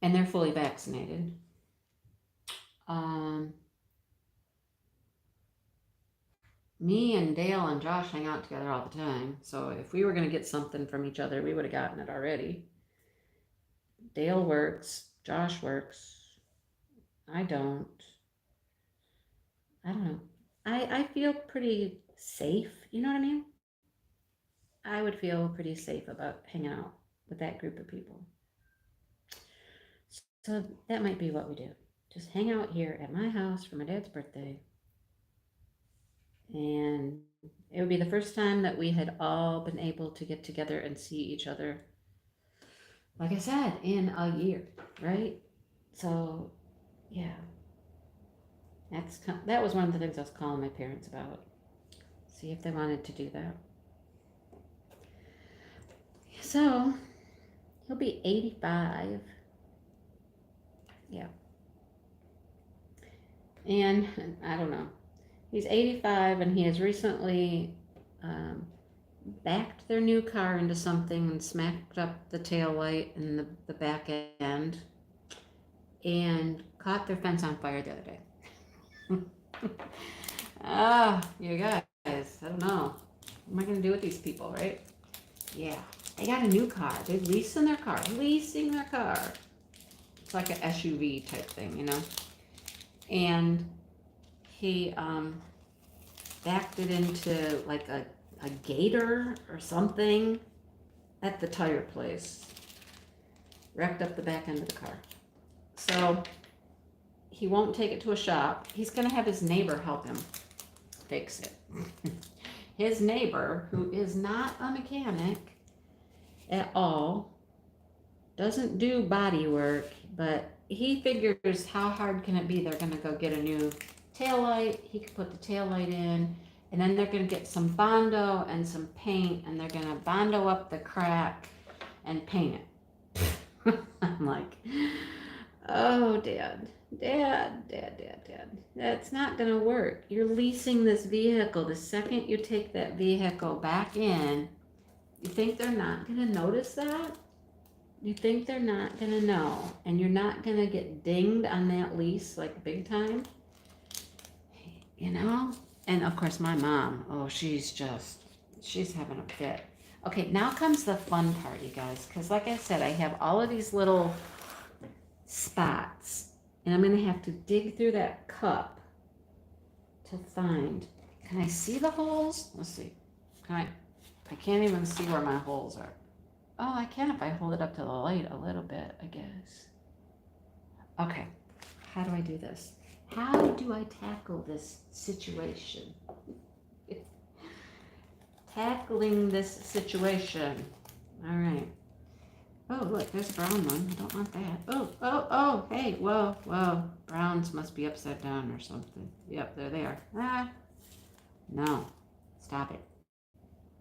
and they're fully vaccinated. Um, me and Dale and Josh hang out together all the time, so if we were going to get something from each other, we would have gotten it already. Dale works, Josh works, I don't. I don't know. I feel pretty safe, you know what I mean? I would feel pretty safe about hanging out with that group of people. So that might be what we do. Just hang out here at my house for my dad's birthday. And it would be the first time that we had all been able to get together and see each other, like I said, in a year, right? So, yeah, that was one of the things I was calling my parents about. See if they wanted to do that. So, he'll be 85. Yeah. And I don't know. He's 85 and he has recently backed their new car into something and smacked up the tail light and the back end and caught their fence on fire the other day. You guys, I don't know. What am I going to do with these people, right? Yeah. They got a new car. They're leasing their car. It's like an SUV type thing, And he backed it into like a gator or something at the tire place. Wrecked up the back end of the car. So he won't take it to a shop. He's going to have his neighbor help him fix it. His neighbor, who is not a mechanic at all, doesn't do body work, but he figures how hard can it be? They're going to go get a new tail light. He could put the tail light in, and then they're going to get some Bondo and some paint, and they're going to Bondo up the crack and paint it. I'm like, oh, Dad, that's not going to work. You're leasing this vehicle. The second you take that vehicle back in, you think they're not going to notice that? You think they're not going to know, and you're not going to get dinged on that lease like big time? And of course my mom, she's having a fit. Okay, now comes the fun part, you guys, because like I said, I have all of these little spots, and I'm going to have to dig through that cup to find. Can I see the holes? Let's see. Can I? I can't even see where my holes are. Oh, I can if I hold it up to the light a little bit, I guess. Okay, how do I do this? How do I tackle this situation? Tackling this situation. All right. Oh, look, there's a brown one. I don't want that. Oh, hey, whoa. Browns must be upside down or something. Yep, there they are. Ah, no. Stop it.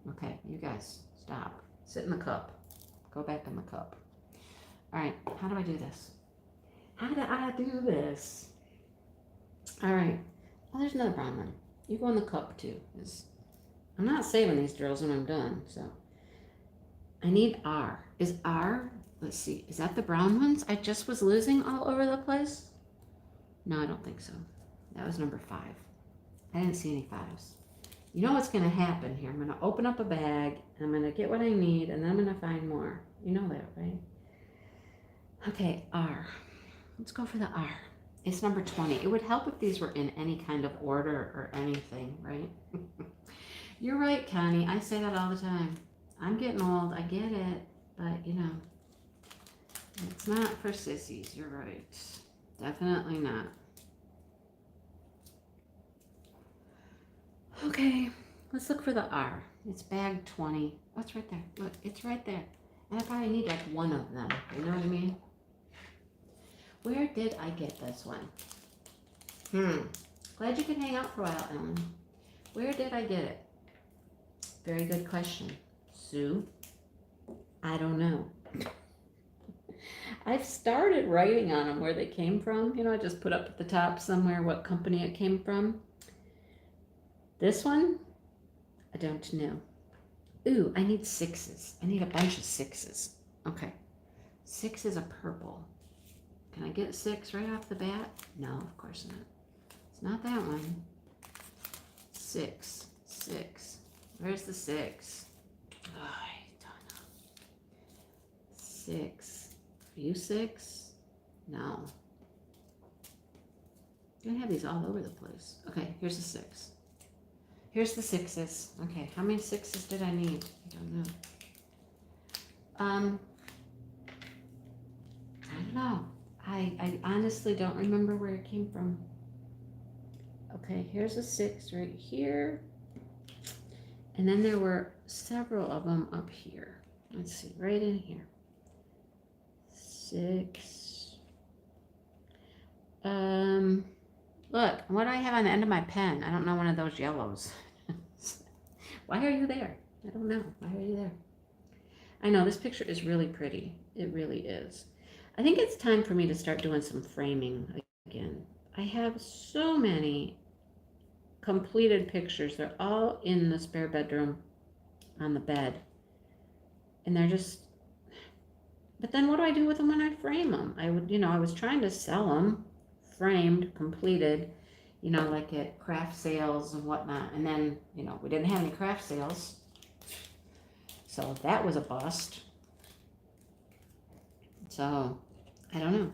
Okay, you guys, stop. Sit in the cup. Go back in the cup. All right, how do I do this? How do I do this? All right. Oh, there's another brown one. You go in the cup, too. I'm not saving these drills when I'm done, so. I need R. Is R, let's see, is that the brown ones I just was losing all over the place? No, I don't think so. That was number 5. I didn't see any 5s. You know what's going to happen here. I'm going to open up a bag, and I'm going to get what I need, and then I'm going to find more. You know that, right? Okay, R. Let's go for the R. It's number 20. It would help if these were in any kind of order or anything, right? You're right, Connie. I say that all the time. I'm getting old. I get it. But, you know, it's not for sissies. You're right. Definitely not. Okay, let's look for the R. It's bag 20. Oh, it's right there. Look, it's right there. And I probably need like one of them. You know what I mean? Where did I get this one? Glad you could hang out for a while, Ellen. Where did I get it? Very good question. Sue? I don't know. I've started writing on them where they came from. You know, I just put up at the top somewhere what company it came from. This one, I don't know. Ooh, I need 6s. I need a bunch of 6s. Okay. 6 is a purple. Can I get 6 right off the bat? No, of course not. It's not that one. 6. Where's the 6? Oh, I don't know. 6. Are you 6? No. You're gonna have these all over the place. Okay, here's the 6. Here's the 6s. Okay, how many 6s did I need? I don't know. I don't know. I honestly don't remember where it came from. Okay, here's a 6 right here. And then there were several of them up here. Let's see, right in here. 6. Look, what do I have on the end of my pen? I don't know, one of those yellows. Why are you there? I don't know. Why are you there? I know, this picture is really pretty. It really is. I think it's time for me to start doing some framing again. I have so many completed pictures. They're all in the spare bedroom on the bed. And they're just, but then what do I do with them when I frame them? I would, you know, I was trying to sell them framed, completed, you know, like at craft sales and whatnot. And then, you know, we didn't have any craft sales. So that was a bust. So I don't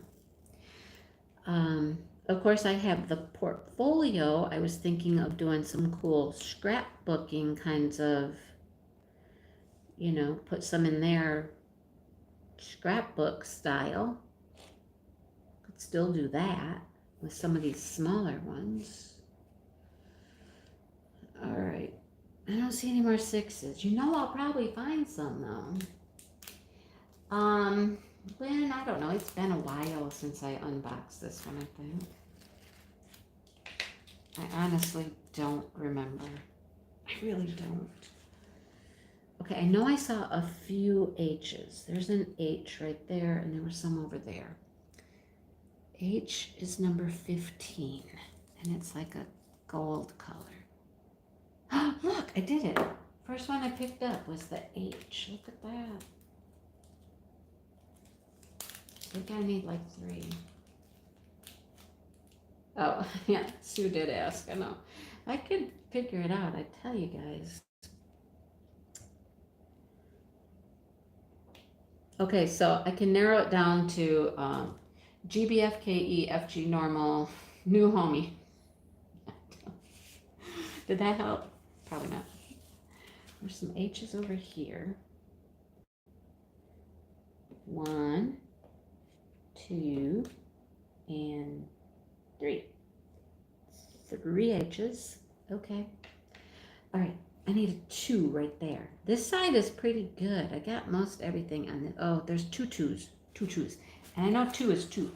know. Of course, I have the portfolio. I was thinking of doing some cool scrapbooking kinds of, you know, put some in there, scrapbook style. Could still do that with some of these smaller ones. All right. I don't see any more 6s. You know, I'll probably find some though. When, I don't know, it's been a while since I unboxed this one, I think. I honestly don't remember. I really don't. Okay, I know I saw a few H's. There's an H right there, and there was some over there. H is number 15, and it's like a gold color. Look, I did it. First one I picked up was the H. Look at that. I think I need like 3. Oh, yeah, Sue did ask. I know. I could figure it out, I tell you guys. Okay, so I can narrow it down to GBFKE, FG normal, new homie. Did that help? Probably not. There's some H's over here. 1, 2, and 3. 3 H's. Okay. All right. I need a 2 right there. This side is pretty good. I got most everything on it. Oh, there's 2 2's. 2 2's. And I know 2 is 2.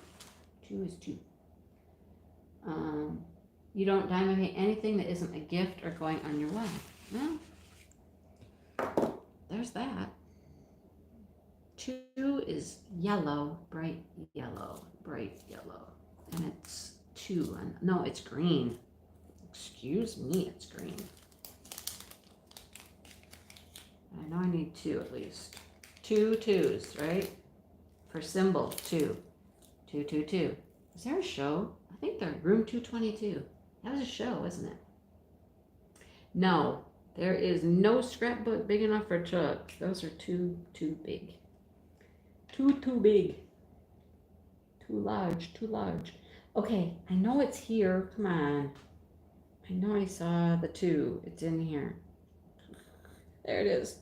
2 is 2. You don't diamond paint anything that isn't a gift or going on your wall. Well, there's that. 2 is yellow, bright yellow, and it's 2. No, it's green. Excuse me, it's green. I know I need 2 at least. 2 2's, right? For symbol, 2. 2 2 2. Is there a show? I think they're room 222. That was a show, wasn't it? No, there is no scrapbook big enough for Chuck. Those are too big. Too big. Too large. Okay, I know it's here. Come on. I know I saw the 2. It's in here. There it is.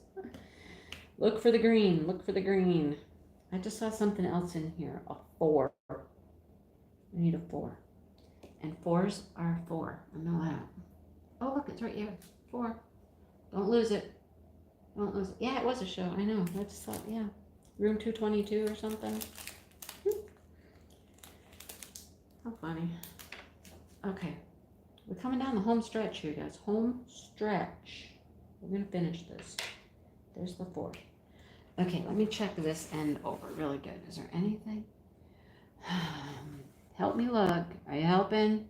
Look for the green. I just saw something else in here. A 4. I need a 4. And 4's are 4. I know that. Oh, look, it's right here. 4. Don't lose it. Yeah, it was a show. I know. I just thought, yeah. Room 222 or something. How funny. Okay. We're coming down the home stretch here, guys. Home stretch. We're going to finish this. There's the 4. Okay, let me check this end over really good. Is there anything? Help me look. Are you helping?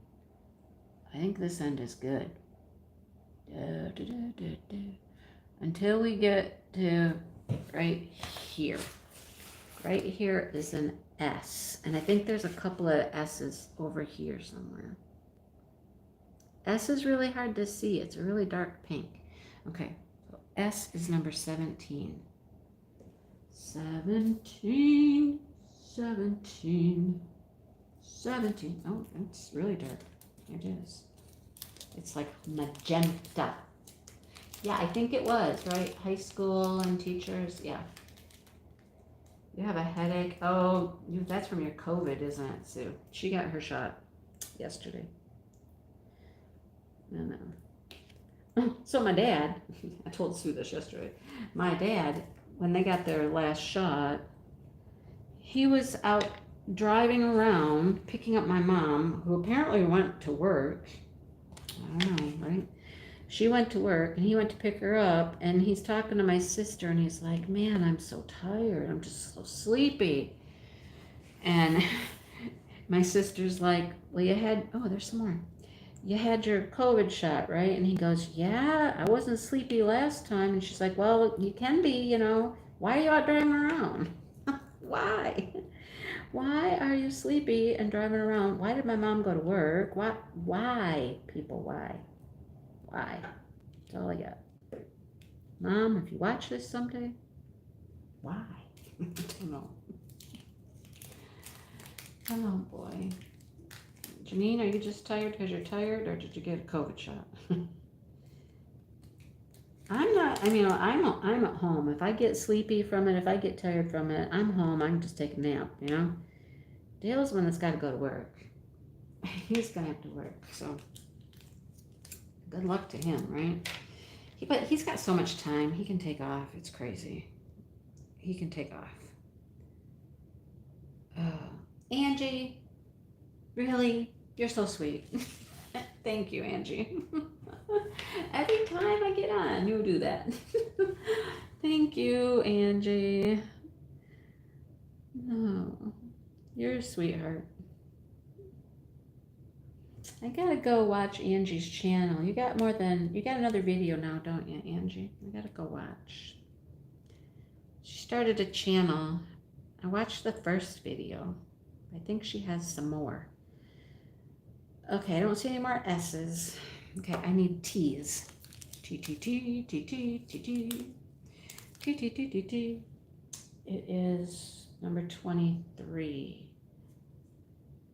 I think this end is good. Until we get to right here. Right here is an S. And I think there's a couple of S's over here somewhere. S is really hard to see. It's a really dark pink. Okay, so S is number 17. 17. Oh, it's really dark. It is. It's like magenta. Yeah, I think it was, right? High school and teachers. Yeah. You have a headache. Oh, that's from your COVID, isn't it, Sue? She got her shot yesterday. No. So my dad, I told Sue this yesterday. My dad, when they got their last shot, he was out driving around, picking up my mom, who apparently went to work. I don't know, right? She went to work, and he went to pick her up, and he's talking to my sister, and he's like, man, I'm so tired. I'm just so sleepy. And my sister's like, well, there's some more. You had your COVID shot, right? And he goes, yeah, I wasn't sleepy last time. And she's like, well, you can be, Why are you out driving around? Why? Why are you sleepy and driving around? Why did my mom go to work? Why, people, why? Why? That's all I got. Mom, if you watch this someday, why? I don't know. Oh, boy. Janine, are you just tired because you're tired, or did you get a COVID shot? I'm not, I'm at home. If I get sleepy from it, if I get tired from it, I'm home. I can just take a nap, Dale's one that's got to go to work. He's going to have to work, so good luck to him, right? But he's got so much time. He can take off. It's crazy. He can take off. Angie, really? You're so sweet. Thank you, Angie. Every time I get on, you do that. Thank you, Angie. No, you're a sweetheart. I gotta go watch Angie's channel. You got another video now, don't you, Angie? I gotta go watch. She started a channel. I watched the first video. I think she has some more. Okay, I don't see any more S's. Okay, I need T's. T, T, T, T, T, T, T. T, T, T, T, T. It is number 23.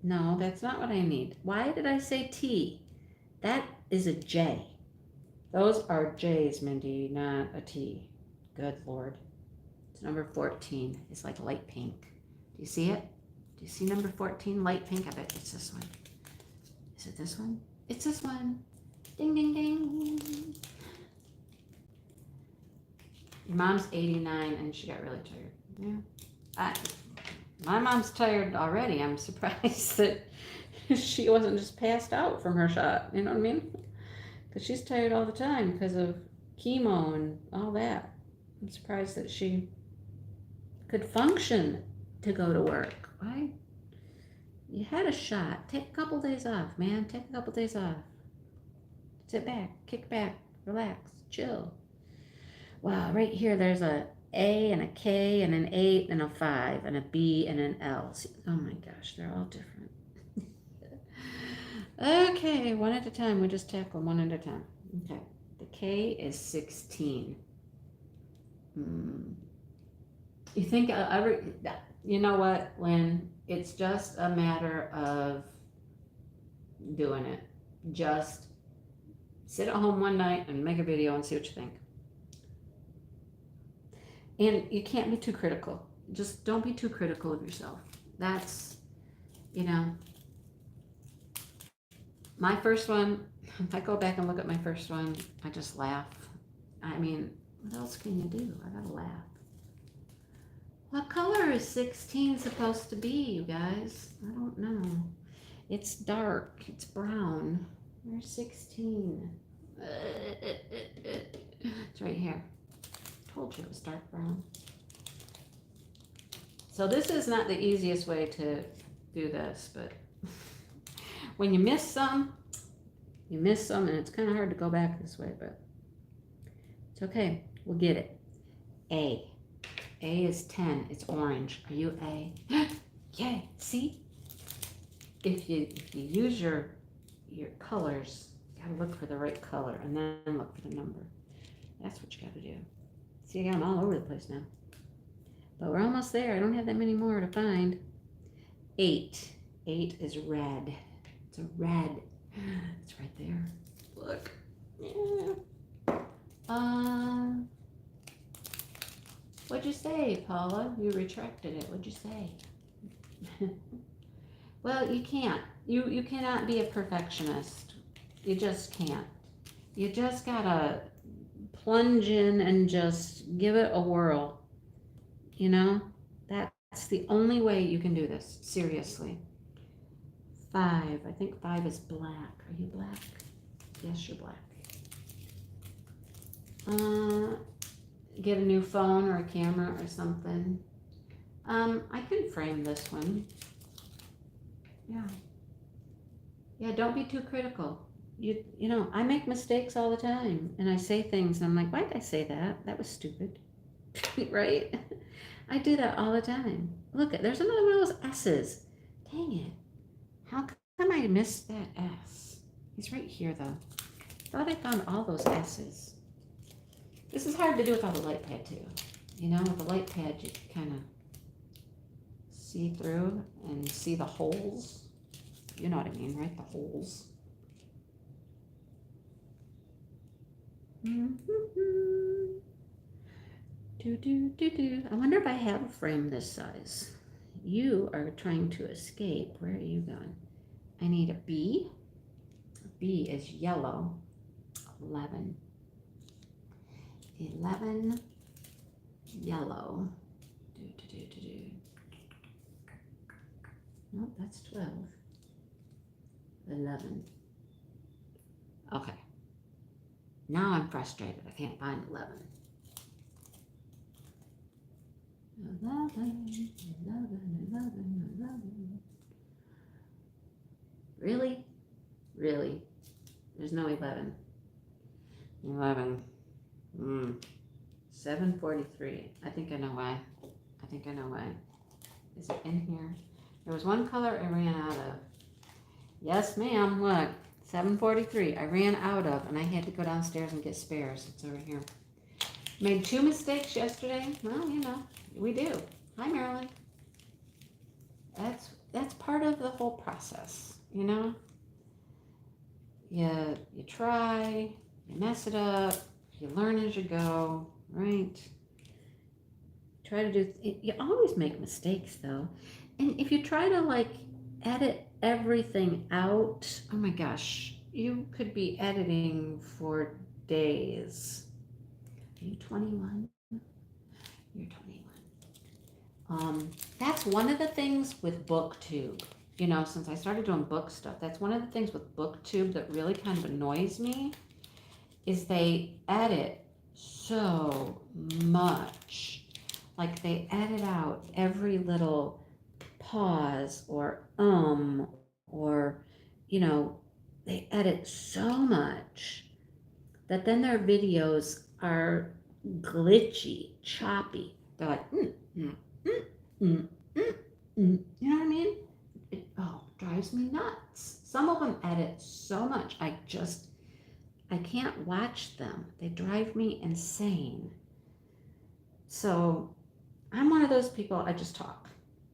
No, that's not what I need. Why did I say T? That is a J. Those are J's, Mindy, not a T. Good Lord. It's number 14. It's like light pink. Do you see it? Do you see number 14, light pink? I bet it's this one. Is it this one? It's this one. Ding, ding, ding. Your mom's 89 and she got really tired. Yeah. My mom's tired already. I'm surprised that she wasn't just passed out from her shot. You know what I mean? Because she's tired all the time because of chemo and all that. I'm surprised that she could function to go to work. Why? You had a shot. Take a couple days off, man. Take a couple days off. Sit back, kick back, relax, chill. Wow, right here there's a A and a K and an 8 and a 5 and a B and an L. See, oh my gosh, they're all different. Okay, one at a time. We just tackle one at a time. Okay, the K is 16. You think you know what, Lynn? It's just a matter of doing it. Just sit at home one night and make a video and see what you think. And you can't be too critical. Just don't be too critical of yourself. That's, my first one, if I go back and look at my first one, I just laugh. I mean, what else can you do? I gotta laugh. What color is 16 supposed to be, you guys? I don't know. It's dark. It's brown. Where's 16? It's right here. I told you it was dark brown. So this is not the easiest way to do this, but when you miss some, and it's kind of hard to go back this way, but it's okay. We'll get it. A. A is 10. It's orange. Are you A? Yay. See? If you use your colors, you gotta look for the right color and then look for the number. That's what you gotta do. See, I got them all over the place now. But we're almost there. I don't have that many more to find. 8. 8 is red. It's a red. It's right there. Look. Yeah. What'd you say, Paula? You retracted it. What'd you say? Well, you can't. You cannot be a perfectionist. You just can't. You just gotta plunge in and just give it a whirl. That's the only way you can do this. Seriously. 5. I think 5 is black. Are you black? Yes, you're black. Get a new phone or a camera or something. I can frame this one. Yeah, don't be too critical. I make mistakes all the time, and I say things, and I'm like, why did I say that? That was stupid. Right? I do that all the time. Look, there's another one of those S's. Dang it. How come I missed that S? He's right here, though. I thought I found all those S's. This is hard to do without a light pad, too. With a light pad, you can kind of see through and see the holes. You know what I mean, right? The holes. I wonder if I have a frame this size. You are trying to escape. Where are you going? I need a B. B is yellow. 11. 11 yellow. Nope, that's 12. 11. Okay. Now I'm frustrated. I can't find 11. 11. Really? Really? There's no 11. 11. 743. I think I know why. Is it in here? There was one color I ran out of. Yes, ma'am. Look. 743. I ran out of, and I had to go downstairs and get spares. It's over here. Made 2 mistakes yesterday. Well, we do. Hi, Marilyn. That's part of the whole process, You try, You mess it up, you learn as you go, right? Try to do, you always make mistakes though. And if you try to like edit everything out, oh my gosh, you could be editing for days. Are you 21? You're 21. That's one of the things with BookTube. You know, since I started doing book stuff, that's one of the things with BookTube that really kind of annoys me is they edit so much. Like they edit out every little pause or, you know, they edit so much that then their videos are glitchy, choppy. They're like, mm, mm, you know what I mean? It drives me nuts. Some of them edit so much, I can't watch them. They drive me insane. So I'm one of those people, I just talk.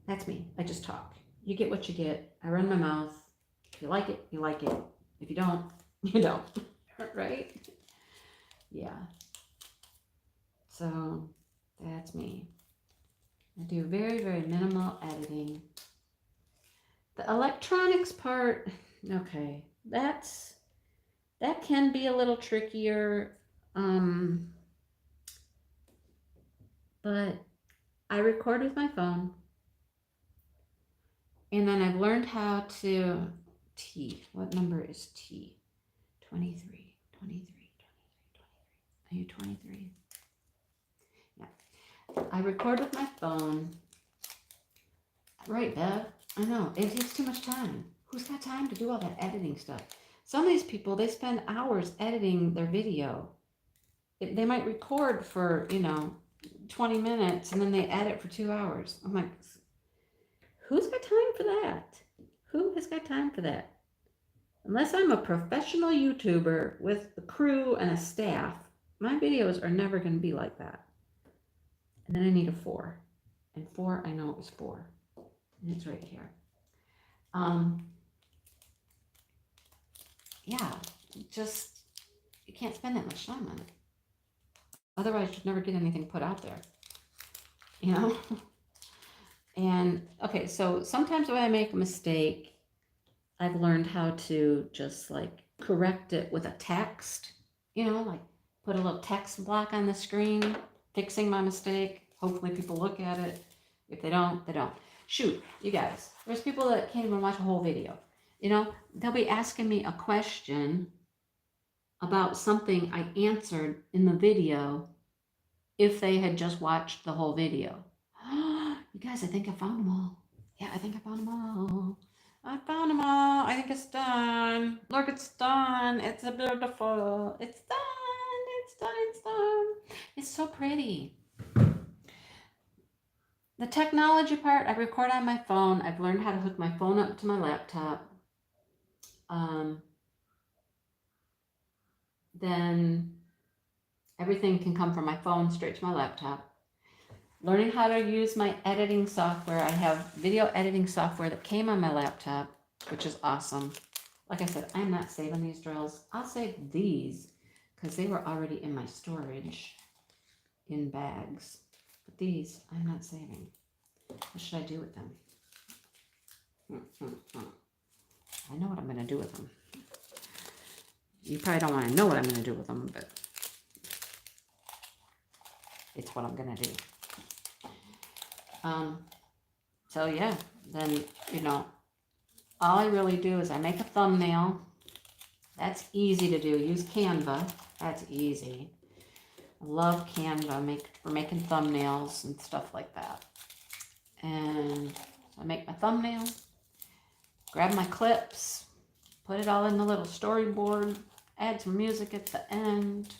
That's me. I just talk. You get what you get. I run my mouth. If you like it, you like it. If you don't, you don't. Right? Yeah. So that's me. I do very, very minimal editing. The electronics part, okay, that can be a little trickier. But I record with my phone, and then I've learned how to T. What number is T? 23, 23, 23, 23. Are you 23? Yeah. I record with my phone. Right, Bev? I know. It takes too much time. Who's got time to do all that editing stuff? Some of these people, they spend hours editing their video. They might record for, 20 minutes and then they edit for 2 hours. I'm like, who's got time for that? Who has got time for that? Unless I'm a professional YouTuber with a crew and a staff, my videos are never going to be like that. And then I need a 4. And 4, I know it was 4. And it's right here. Yeah, just, you can't spend that much time on it. Otherwise, you'd never get anything put out there, you know? And, okay, so sometimes when I make a mistake, I've learned how to just, like, correct it with a text, like put a little text block on the screen, fixing my mistake. Hopefully people look at it. If they don't, they don't. Shoot, you guys, there's people that can't even watch a whole video. They'll be asking me a question about something I answered in the video if they had just watched the whole video. You guys, I think I found them all. Yeah, I think I found them all. I found them all. I think it's done. Look, it's done. It's a beautiful. It's done. It's done. It's done. It's so pretty. The technology part, I record on my phone. I've learned how to hook my phone up to my laptop. Then everything can come from my phone straight to my laptop. Learning how to use my editing software. I have video editing software that came on my laptop, which is awesome. Like I said, I'm not saving these drills. I'll save these because they were already in my storage in bags. But these, I'm not saving. What should I do with them? I know what I'm going to do with them. You probably don't want to know what I'm going to do with them, but it's what I'm going to do. So yeah, then, all I really do is I make a thumbnail. That's easy to do. Use Canva. That's easy. I love Canva for making thumbnails and stuff like that. And I make my thumbnail, grab my clips, put it all in the little storyboard, add some music at the end,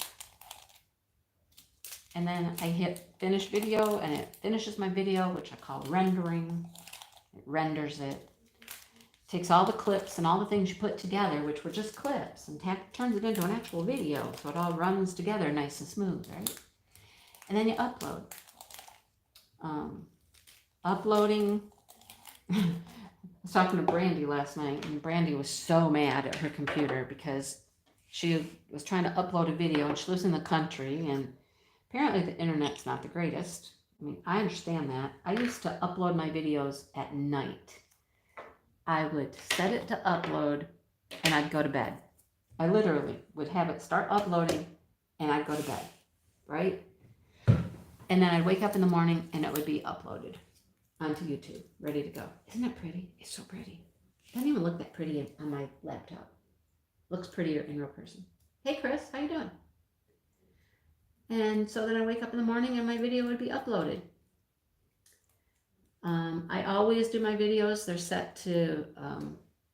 and then I hit finish video, and it finishes my video, which I call rendering. It renders it. Takes all the clips and all the things you put together, which were just clips, and turns it into an actual video, so it all runs together nice and smooth, right? And then you upload. Uploading. I was talking to Brandy last night, and Brandy was so mad at her computer because She was trying to upload a video, and she lives in the country, and apparently the internet's not the greatest. I mean, I understand that. I used to upload my videos at night. I would set it to upload, and I'd go to bed. I literally would have it start uploading, and I'd go to bed, right? And then I'd wake up in the morning, and it would be uploaded onto YouTube, ready to go. Isn't that pretty? It's so pretty. It doesn't even look that pretty on my laptop. Looks prettier in real person. Hey, Chris, how you doing? And so then I wake up in the morning, and my video would be uploaded. I always do my videos. They're set to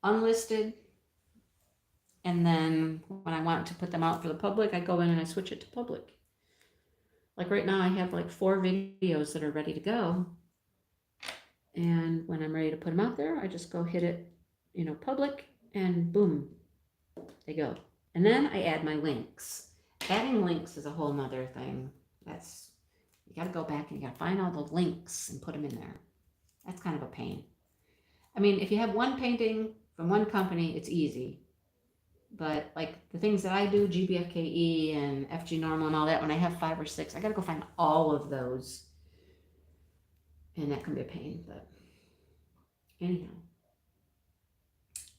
unlisted. And then when I want to put them out for the public, I go in and I switch it to public. Like right now, I have like 4 videos that are ready to go. And when I'm ready to put them out there, I just go hit it, public, and boom, they go. And then I add my links. Adding links is a whole nother thing. You got to go back and you got to find all the links and put them in there. That's kind of a pain. I mean, if you have one painting from one company, it's easy. But like the things that I do, GBFKE and FG Normal and all that, when I have 5 or 6, I got to go find all of those. And that can be a pain, but anyhow.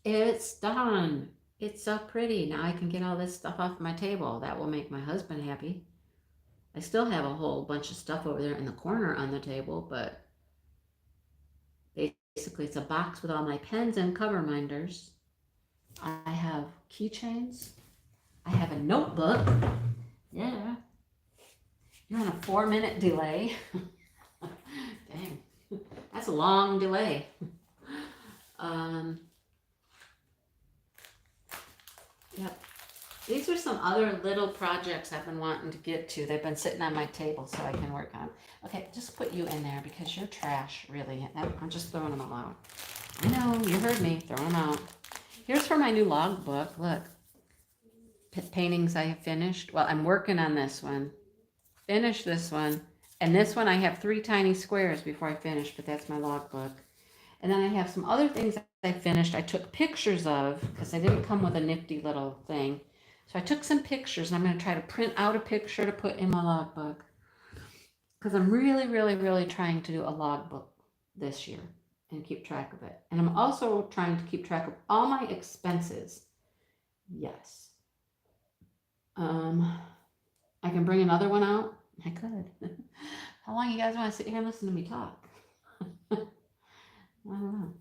It's done. It's so pretty. Now I can get all this stuff off my table. That will make my husband happy. I still have a whole bunch of stuff over there in the corner on the table, but basically it's a box with all my pens and cover minders. I have keychains. I have a notebook. Yeah. You're on a 4-minute delay. Dang. That's a long delay. Yep. These are some other little projects I've been wanting to get to. They've been sitting on my table so I can work on. Okay, just put you in there because you're trash, really. I'm just throwing them all out. I know, you heard me, throwing them out. Here's for my new logbook. Look, paintings I have finished. Well, I'm working on this one. Finish this one. And this one I have 3 tiny squares before I finish, but that's my logbook. And then I have some other things I finished. I took pictures of, because I didn't come with a nifty little thing. So I took some pictures, and I'm going to try to print out a picture to put in my logbook. Because I'm really, really, really trying to do a logbook this year and keep track of it. And I'm also trying to keep track of all my expenses. Yes. I can bring another one out. I could. How long you guys want to sit here and listen to me talk? I don't know.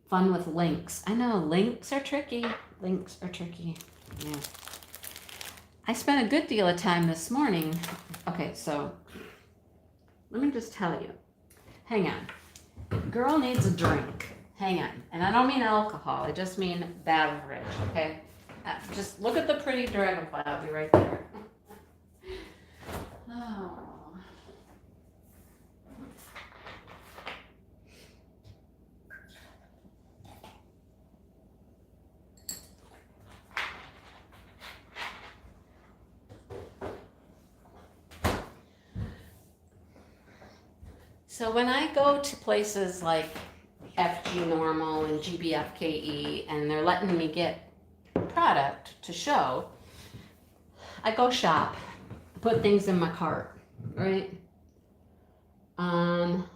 Fun with links. I know, links are tricky. Links are tricky. Yeah. I spent a good deal of time this morning. Okay, so let me just tell you. Hang on. Girl needs a drink. Hang on. And I don't mean alcohol. I just mean beverage, okay? Just look at the pretty dragonfly. I'll be right there. Oh. So when I go to places like FG Normal and GBFKE and they're letting me get product to show, I go shop, put things in my cart, right? And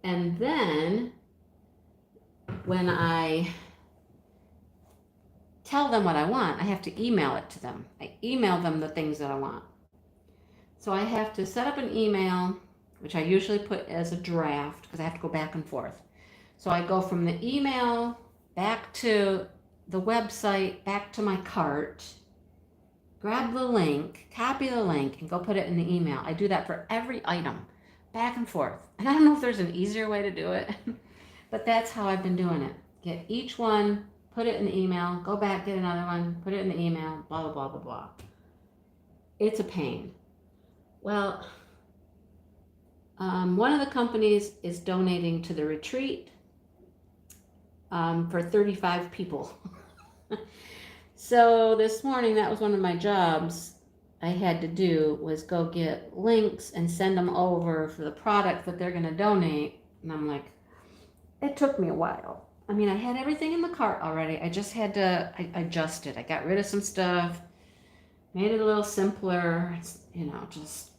then when I tell them what I want, I have to email it to them. I email them the things that I want. So I have to set up an email, which I usually put as a draft because I have to go back and forth. So I go from the email back to the website, back to my cart, grab the link, copy the link, and go put it in the email. I do that for every item, back and forth. And I don't know if there's an easier way to do it, but that's how I've been doing it. Get each one, put it in the email, go back, get another one, put it in the email, blah, blah, blah, blah, blah. It's a pain. Well, one of the companies is donating to the retreat for 35 people. So this morning, that was one of my jobs I had to do, was go get links and send them over for the product that they're going to donate. And I'm like, it took me a while. I mean, I had everything in the cart already. I just had to adjust it. I got rid of some stuff, made it a little simpler. You know, just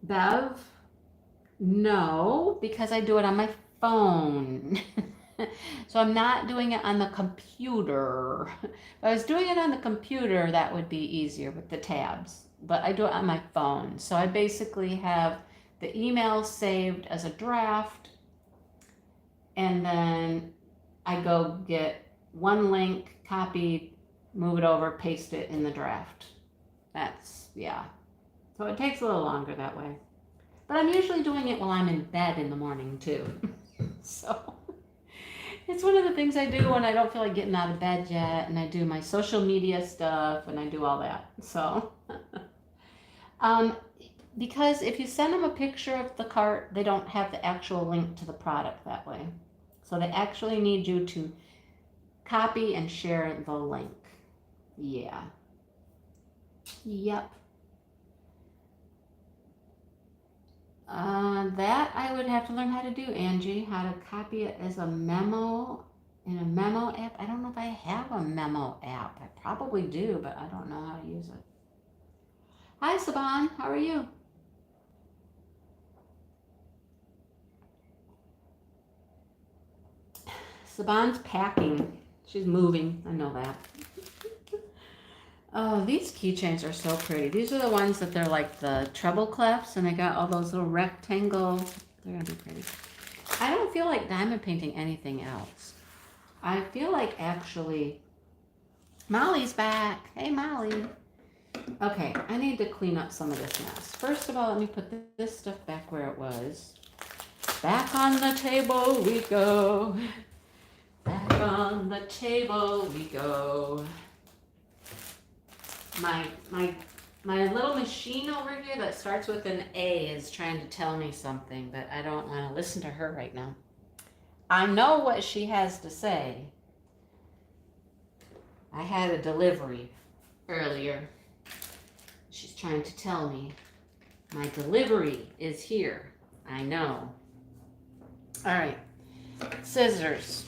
Bev, no, because I do it on my phone. So I'm not doing it on the computer. If I was doing it on the computer, that would be easier with the tabs. But I do it on my phone. So I basically have the email saved as a draft, and then I go get one link, copy, move it over, paste it in the draft. That's, yeah. So it takes a little longer that way. But I'm usually doing it while I'm in bed in the morning too. So it's one of the things I do when I don't feel like getting out of bed yet, and I do my social media stuff and I do all that. So because if you send them a picture of the cart, they don't have the actual link to the product that way. So they actually need you to copy and share the link. Yeah. Yep. That I would have to learn how to do, Angie, how to copy it as a memo in a memo app. I don't know if I have a memo app. I probably do, but I don't know how to use it. Hi, Saban. How are you? Saban's packing. She's moving. I know that. Oh, these keychains are so pretty. These are the ones that they're like the treble clefs, and they got all those little rectangles. They're gonna be pretty. I don't feel like diamond painting anything else. I feel like actually, Molly's back. Hey, Molly. Okay, I need to clean up some of this mess. First of all, let me put this stuff back where it was. Back on the table we go. Back on the table we go. My little machine over here that starts with an A is trying to tell me something, but I don't want to listen to her right now. I know what she has to say. I had a delivery earlier. She's trying to tell me my delivery is here. I know. All right. Scissors.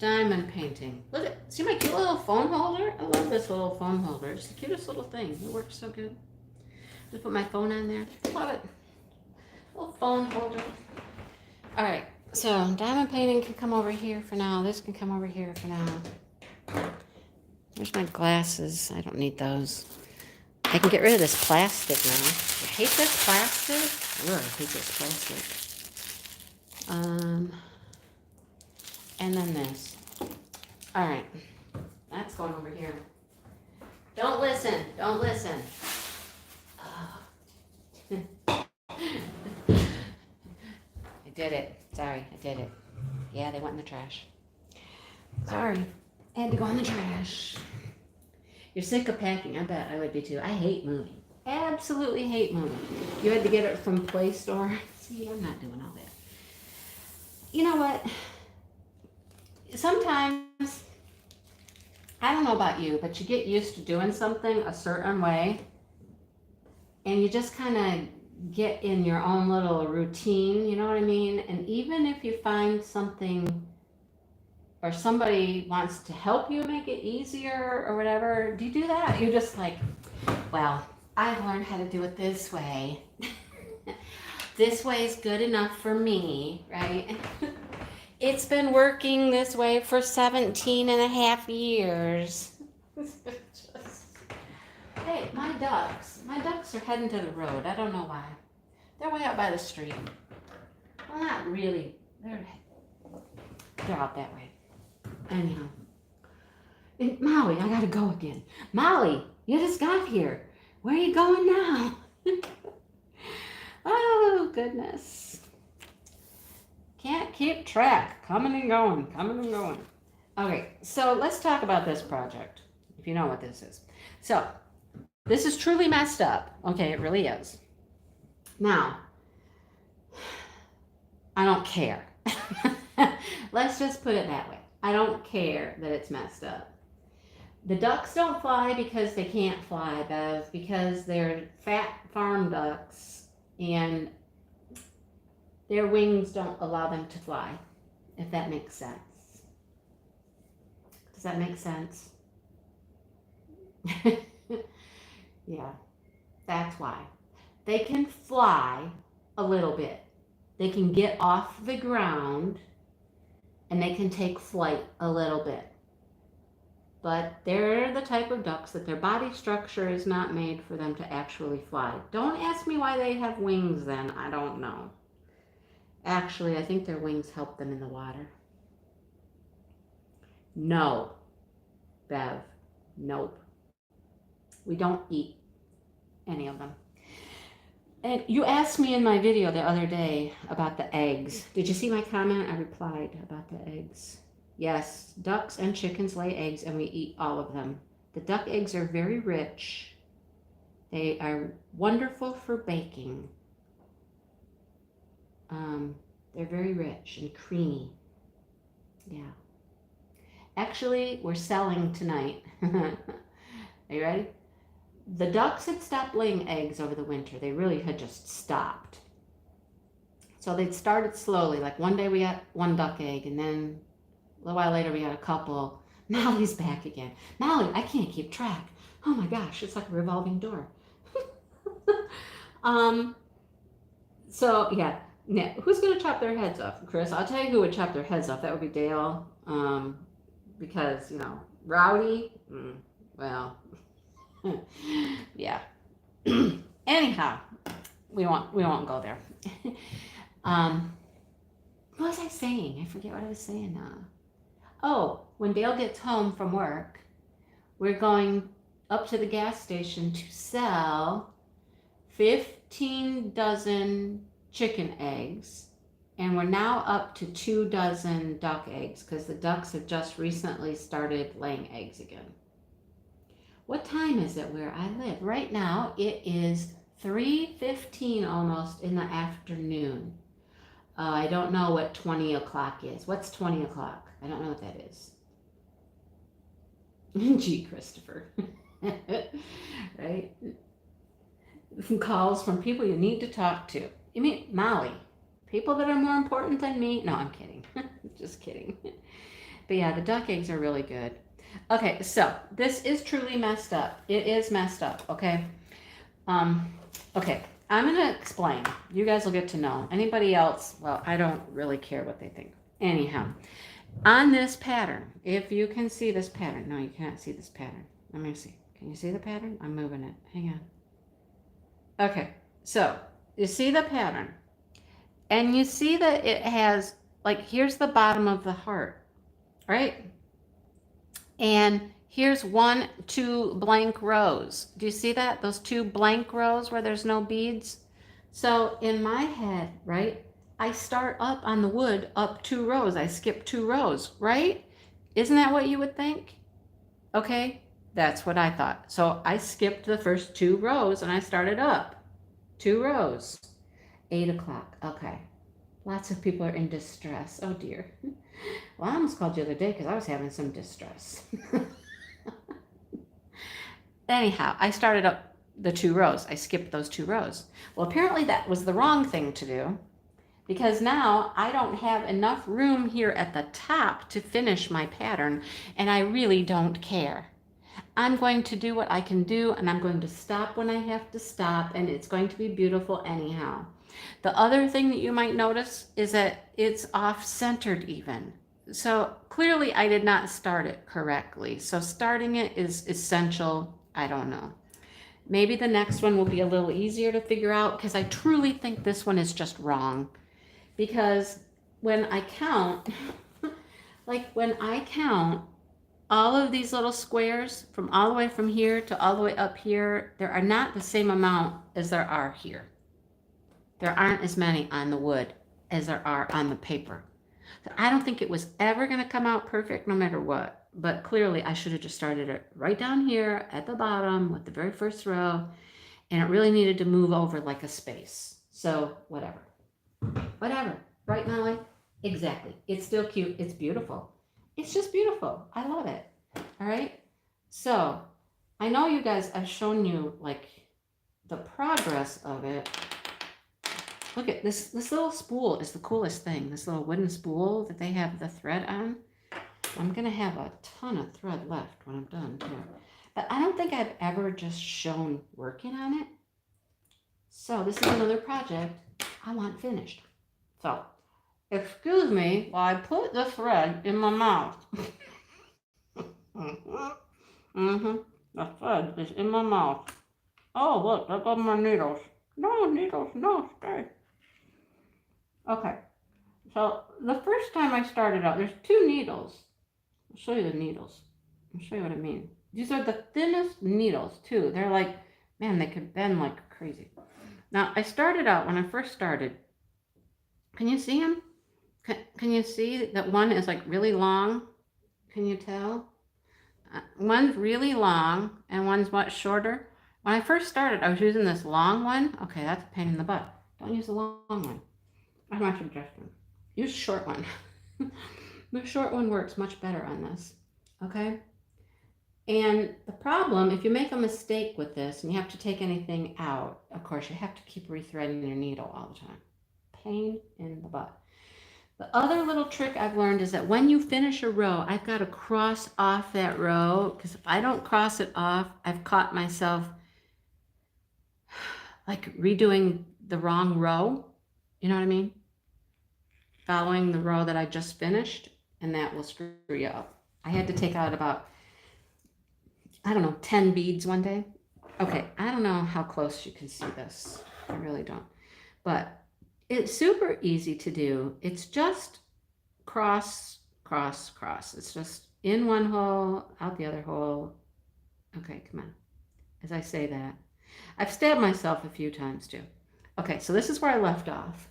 Diamond painting. Look at, see my cute little phone holder? I love this little phone holder. It's the cutest little thing. It works so good. Just put my phone on there. Love it. Little phone holder. All right. So diamond painting can come over here for now. This can come over here for now. There's my glasses. I don't need those. I can get rid of this plastic now. I hate this plastic. Ugh, I hate this plastic. And then this. All right. That's going over here. Don't listen. Don't listen. Oh. I did it. Sorry, I did it. Yeah, they went in the trash. Sorry. I had to go in the trash. You're sick of packing. I bet I would be too. I hate moving. Absolutely hate moving. You had to get it from Play Store. See, I'm not doing all that. You know what? Sometimes, I don't know about you, but you get used to doing something a certain way, and you just kind of get in your own little routine, you know what I mean? And even if you find something or somebody wants to help you make it easier or whatever, do you do that? You're just like, well, I've learned how to do it this way. This way is good enough for me, right? It's been working this way for 17 and a half years. Hey, my ducks are heading to the road. I don't know why. They're way out by the street. Well, not really. They're out that way. Anyhow. And Molly, I gotta go again. Molly, you just got here. Where are you going now? Oh, goodness. Can't keep track. Coming and going, coming and going. Okay, so let's talk about this project, if you know what this is. So, this is truly messed up. Okay, it really is. Now, I don't care. Let's just put it that way. I don't care that it's messed up. The ducks don't fly because they can't fly, Bev, because they're fat farm ducks, and Their wings don't allow them to fly, if that makes sense. Does that make sense? Yeah, that's why. They can fly a little bit. They can get off the ground and they can take flight a little bit. But they're the type of ducks that their body structure is not made for them to actually fly. Don't ask me why they have wings then. I don't know. Actually, I think their wings help them in the water. No, Bev. Nope. We don't eat any of them. And you asked me in my video the other day about the eggs. Did you see my comment? I replied about the eggs. Yes, ducks and chickens lay eggs and we eat all of them. The duck eggs are very rich. They are wonderful for baking. They're very rich and creamy. Yeah. Actually, we're selling tonight. Are you ready? The ducks had stopped laying eggs over the winter. They really had just stopped. So they'd started slowly. Like one day we got one duck egg, and then a little while later we got a couple. Molly's back again. Molly, I can't keep track. Oh my gosh, it's like a revolving door. So yeah. Now, who's going to chop their heads off? Chris, I'll tell you who would chop their heads off. That would be Dale. Because, you know, Rowdy, well, yeah. Anyhow, we won't go there. What was I saying? I forget what I was saying now. Oh, when Dale gets home from work, we're going up to the gas station to sell 15 dozen chicken eggs, and we're now up to 2 dozen duck eggs because the ducks have just recently started laying eggs again. What time is it where I live? Right now it is 3:15 almost in the afternoon. I don't know what 20 o'clock is. What's 20 o'clock? I don't know what that is. Gee, Christopher. Right? Calls from people you need to talk to. You mean Molly? People that are more important than me? No, I'm kidding. Just kidding. But yeah, the duck eggs are really good. Okay, so this is truly messed up. It is messed up, okay? Okay, I'm going to explain. You guys will get to know. Anybody else, well, I don't really care what they think. Anyhow, on this pattern, if you can see this pattern. No, you can't see this pattern. Let me see. Can you see the pattern? I'm moving it. Hang on. Okay, so you see the pattern. And you see that it has, like, here's the bottom of the heart, right? And here's 1, 2 blank rows. Do you see that? Those 2 blank rows where there's no beads? So in my head, right, I start up on the wood up 2 rows. I skip 2 rows, right? Isn't that what you would think? Okay, that's what I thought. So I skipped the first 2 rows and I started up 2 rows. 8 o'clock. Okay. Lots of people are in distress. Oh dear. Well, I almost called you the other day because I was having some distress. Anyhow, I started up the 2 rows. I skipped those 2 rows. Well, apparently that was the wrong thing to do because now I don't have enough room here at the top to finish my pattern, and I really don't care. I'm going to do what I can do, and I'm going to stop when I have to stop, and it's going to be beautiful anyhow. The other thing that you might notice is that it's off-centered even. So clearly I did not start it correctly. So starting it is essential. I don't know. Maybe the next one will be a little easier to figure out because I truly think this one is just wrong. Because when I count, like when I count all of these little squares from all the way from here to all the way up here, there are not the same amount as there are here. There aren't as many on the wood as there are on the paper. So I don't think it was ever going to come out perfect no matter what. But clearly I should have just started it right down here at the bottom with the very first row. And it really needed to move over like a space. So whatever. Whatever. Right, Molly? Exactly. It's still cute. It's beautiful. It's just beautiful. I love it. All right. So I know you guys, I've shown you like the progress of it. Look at this. This little spool is the coolest thing. This little wooden spool that they have the thread on. I'm going to have a ton of thread left when I'm done here. But I don't think I've ever just shown working on it. So this is another project I want finished. So, excuse me while I put the thread in my mouth. Mm-hmm. The thread is in my mouth. Oh, look, there go my needles. No, needles, no, stay. Okay, so the first time I started out, there's two needles. I'll show you the needles. I'll show you what I mean. These are the thinnest needles, too. They're like, man, they could bend like crazy. Now, I started out, when I first started, can you see them? Can you see that one is like really long? Can you tell? One's really long and one's much shorter. When I first started, I was using this long one. Okay, that's a pain in the butt. Don't use the long one. That's my suggestion. Use the short one. The short one works much better on this. Okay? And the problem, if you make a mistake with this and you have to take anything out, of course, you have to keep rethreading your needle all the time. Pain in the butt. The other little trick I've learned is that when you finish a row, I've got to cross off that row, because if I don't cross it off, I've caught myself like redoing the wrong row. You know what I mean? Following the row that I just finished, and that will screw you up. I had to take out about, I don't know, 10 beads one day. Okay, I don't know how close you can see this. I really don't. But it's super easy to do. It's just cross, cross, cross. It's just in one hole, out the other hole. Okay, come on. As I say that, I've stabbed myself a few times too. Okay, so this is where I left off.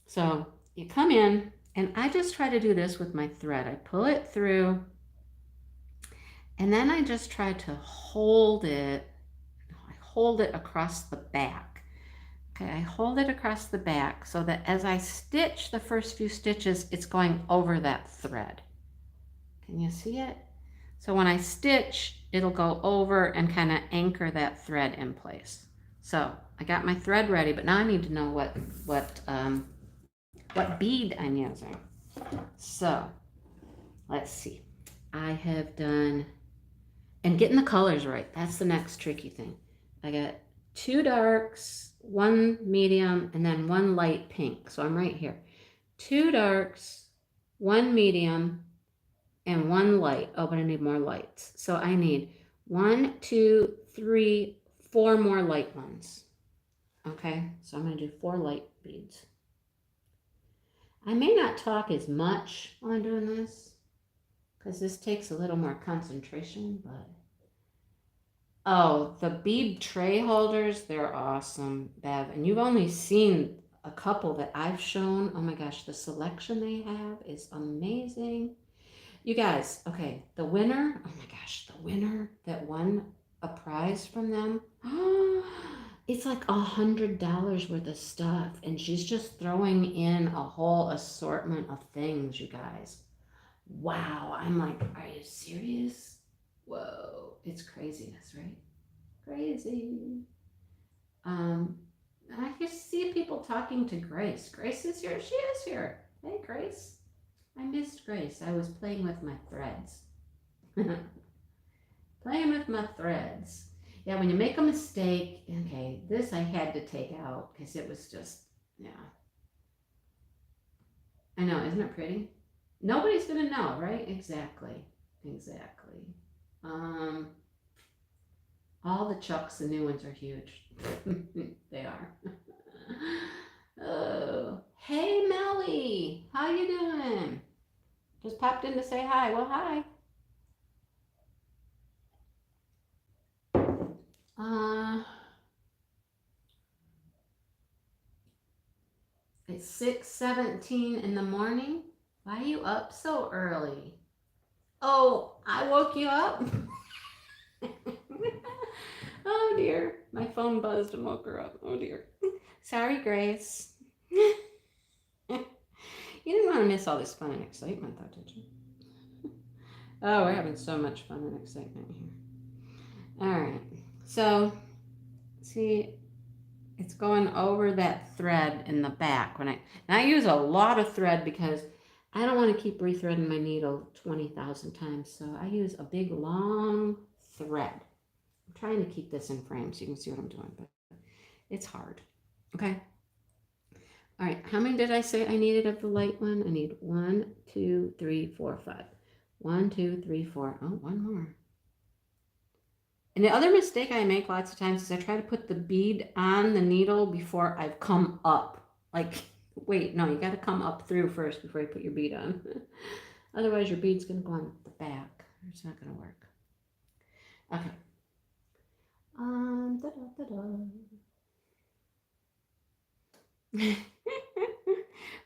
So you come in, and I just try to do this with my thread. I pull it through, and then I just try to hold it. I hold it across the back. Okay, I hold it across the back so that as I stitch the first few stitches, it's going over that thread. Can you see it? So when I stitch, it'll go over and kind of anchor that thread in place. So I got my thread ready, but now I need to know what bead I'm using. So let's see. I have done, and getting the colors right, that's the next tricky thing. I got 2 darks, 1 medium, and then 1 light pink. So I'm right here. 2 darks, 1 medium, and 1 light. Oh, but I need more lights. So I need 1, 2, 3, 4 more light ones. Okay, so I'm going to do 4 light beads. I may not talk as much while I'm doing this, because this takes a little more concentration, but oh, the bead tray holders, they're awesome, Bev. And you've only seen a couple that I've shown. Oh my gosh, the selection they have is amazing. You guys, okay, the winner, oh my gosh, the winner that won a prize from them, it's like $100 worth of stuff. And she's just throwing in a whole assortment of things, you guys. Wow, I'm like, are you serious? Whoa, it's craziness, right? Crazy. I just see people talking to Grace. Grace is here. She is here. Hey, Grace. I missed Grace. I was playing with my threads. Playing with my threads. Yeah, when you make a mistake, okay, this I had to take out because it was just, yeah. I know, isn't it pretty? Nobody's going to know, right? Exactly. Exactly. All the chucks, the new ones are huge. They are. Oh, hey Melly, how you doing? Just popped in to say hi. Well, hi. It's 6:17 in the morning. Why are you up so early? Oh, I woke you up. Oh dear, my phone buzzed and woke her up. Oh dear. Sorry, Grace. You didn't want to miss all this fun and excitement, though, did you? Oh, we're having so much fun and excitement here. All right. So, see, It's going over that thread in the back. And I use a lot of thread because I don't want to keep rethreading my needle 20,000 times. So I use a big long thread. I'm trying to keep this in frame so you can see what I'm doing, but it's hard. Okay. All right. How many did I say I needed of the light one? I need 1, 2, 3, 4, 5. 1, 2, 3, 4. Oh, one more. And the other mistake I make lots of times is I try to put the bead on the needle before I've come up. Like, wait, no, you got to come up through first before you put your bead on. Otherwise, your bead's going to go on the back. It's not going to work. Okay.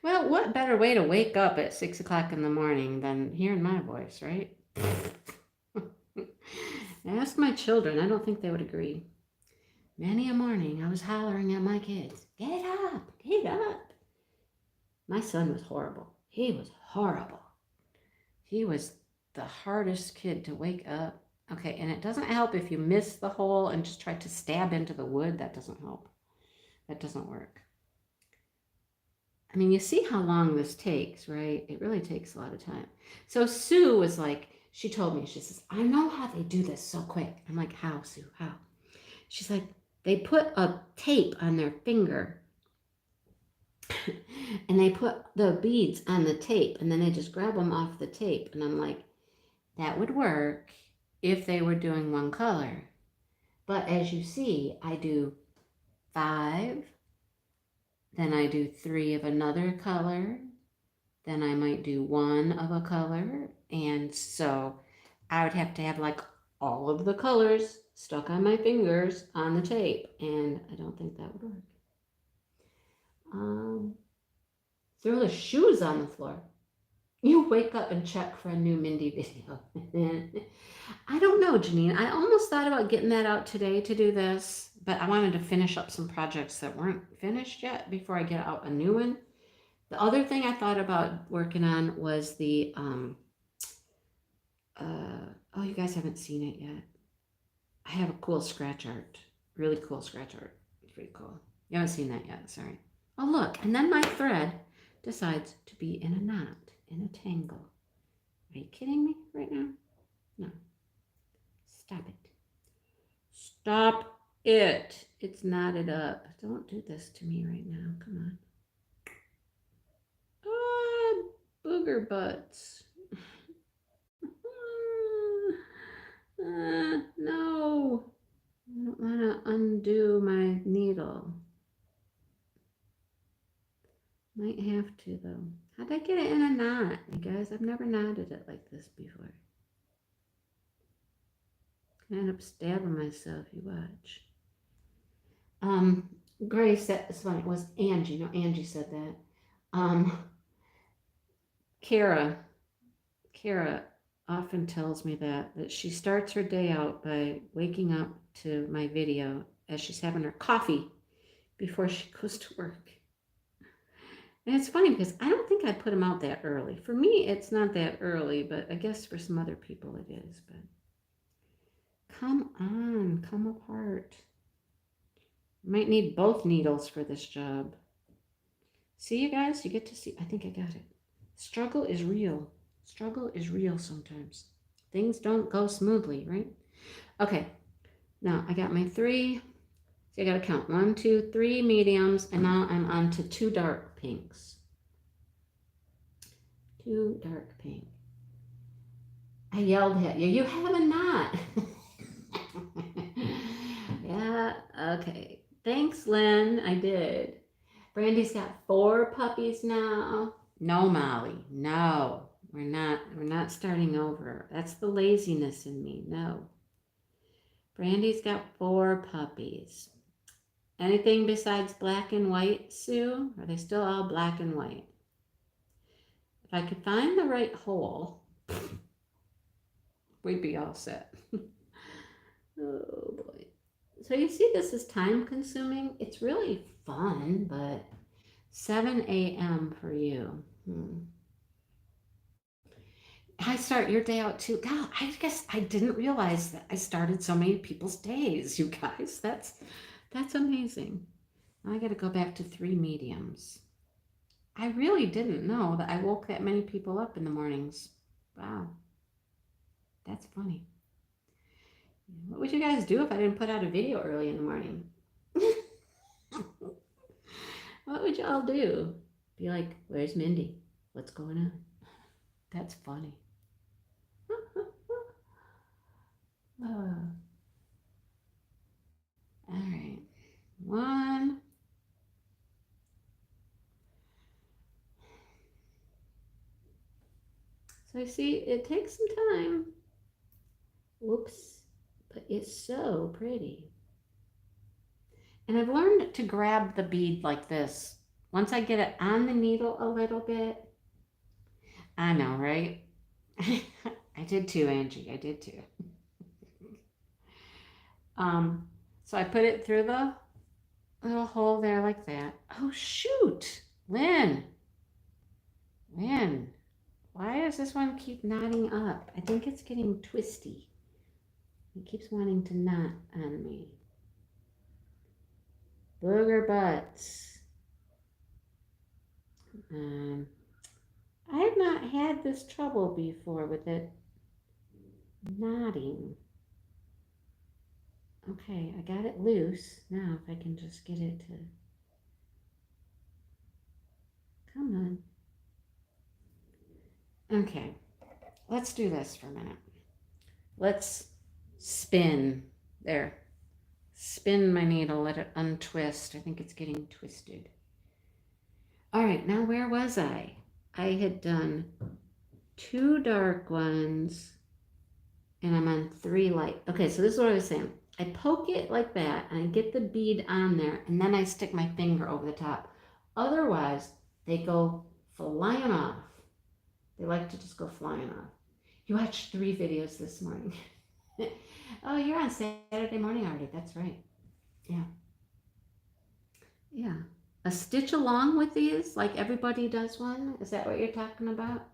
Well, what better way to wake up at 6 o'clock in the morning than hearing my voice, right? Ask my children. I don't think they would agree. Many a morning I was hollering at my kids, get up, get up. My son was horrible. He was horrible. He was the hardest kid to wake up. Okay, and it doesn't help if you miss the hole and just try to stab into the wood. That doesn't help. That doesn't work. I mean, you see how long this takes, right? It really takes a lot of time. So Sue was like, she told me, she says, I know how they do this so quick. I'm like, how, Sue, how? She's like, they put a tape on their finger and they put the beads on the tape and then they just grab them off the tape. And I'm like, that would work if they were doing one color. But as you see, I do 5, then I do 3 of another color, then I might do 1 of a color. And so I would have to have like all of the colors stuck on my fingers on the tape. And I don't think that would work. Throw the shoes on the floor. You wake up and check for a new Mindy video. I don't know, Janine. I almost thought about getting that out today to do this, but I wanted to finish up some projects that weren't finished yet before I get out a new one. The other thing I thought about working on was the, oh, you guys haven't seen it yet. I have a cool scratch art, really cool scratch art. It's pretty cool. You haven't seen that yet, sorry. Oh, look, and then my thread decides to be in a knot, in a tangle. Are you kidding me right now? No. Stop it. Stop it. It's knotted up. Don't do this to me right now. Come on. Ah, booger butts. No. I don't want to undo my needle. Might have to, though. How'd I get it in a knot, you guys? I've never knotted it like this before. I end up stabbing myself, you watch. Grace, that's funny. It was Angie. No, Angie said that. Kara often tells me that she starts her day out by waking up to my video as she's having her coffee before she goes to work. And it's funny because I don't think I'd put them out that early. For me, it's not that early, but I guess for some other people it is. But come on, come apart. Might need both needles for this job. See, you guys? You get to see. I think I got it. Struggle is real. Struggle is real sometimes. Things don't go smoothly, right? Okay. Now, I got my 3. So I got to count 1, 2, 3 mediums, and now I'm on to 2 dark pinks. 2 dark pink. I yelled at you. You have a knot. Yeah, okay. Thanks, Lynn. I did. Brandy's got 4 puppies now. No, Molly. No. We're not starting over. That's the laziness in me. No. Brandy's got 4 puppies. Anything besides black and white, Sue? Are they still all black and white? If I could find the right hole, we'd be all set. Oh boy. So you see this is time consuming. It's really fun, but 7 a.m. for you. I start your day out too. God, I guess I didn't realize that I started so many people's days, you guys. That's amazing. I got to go back to 3 mediums. I really didn't know that I woke that many people up in the mornings. Wow, that's funny. What would you guys do if I didn't put out a video early in the morning? What would y'all do? Be like, where's Mindy? What's going on? That's funny. All right. One. So I see it takes some time. Whoops. But it's so pretty. And I've learned to grab the bead like this. Once I get it on the needle a little bit. I know, right? I did too, Angie. I did too. So I put it through the little hole there like that. Oh, shoot. Lynn, why does this one keep knotting up? I think it's getting twisty. It keeps wanting to knot on me. Booger butts. I have not had this trouble before with it knotting. Okay, I got it loose. Now if I can just get it to... Come on. Okay, let's do this for a minute. Let's spin. There. Spin my needle, let it untwist. I think it's getting twisted. All right, now where was I? I had done 2 dark ones and I'm on 3 light. Okay, so this is what I was saying. I poke it like that and I get the bead on there and then I stick my finger over the top. Otherwise, they go flying off. They like to just go flying off. You watched 3 videos this morning. Oh, you're on Saturday morning already. That's right. Yeah. Yeah. A stitch along with these, like everybody does one. Is that what you're talking about?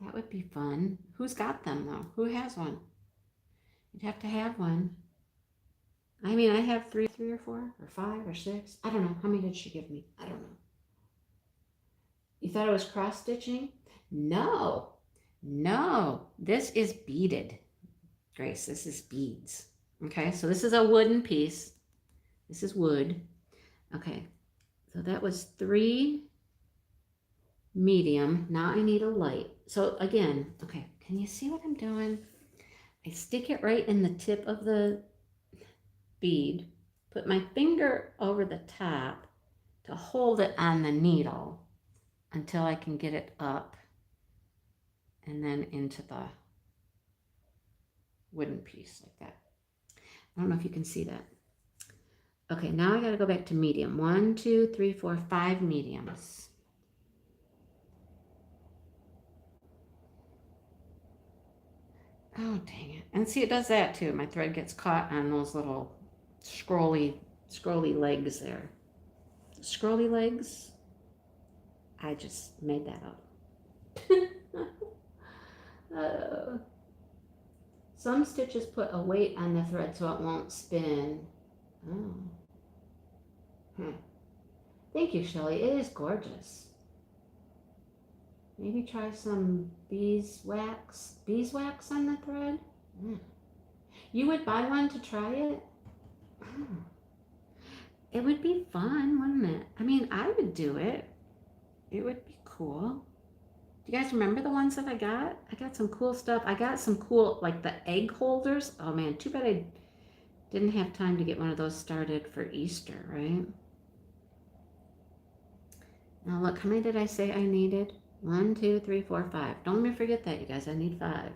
That would be fun. Who's got them though? Who has one? You'd have to have one. I mean, I have 3 or 4 or 5 or 6. I don't know. How many did she give me? I don't know. You thought it was cross stitching? No. No. This is beaded. Grace, this is beads. Okay, so this is a wooden piece. This is wood. Okay, so that was 3 medium. Now I need a light. So again, okay, can you see what I'm doing? I stick it right in the tip of the bead, put my finger over the top to hold it on the needle until I can get it up and then into the wooden piece like that. I don't know if you can see that. Okay, now I got to go back to medium. 1, 2, 3, 4, 5 mediums. Oh, dang it. And see, it does that too. My thread gets caught on those little scrolly legs there. Scrolly legs? I just made that up. Some stitches put a weight on the thread so it won't spin. Oh. Thank you, Shelly. It is gorgeous. Maybe try some beeswax on the thread. You would buy one to try it? It would be fun, wouldn't it? I mean, I would do it. It would be cool. Do you guys remember the ones that I got? I got some cool stuff. I got some cool, like the egg holders. Oh man, too bad I didn't have time to get one of those started for Easter, right? Now look, how many did I say I needed? 1, 2, 3, 4, 5. Don't let me forget that, you guys. I need 5.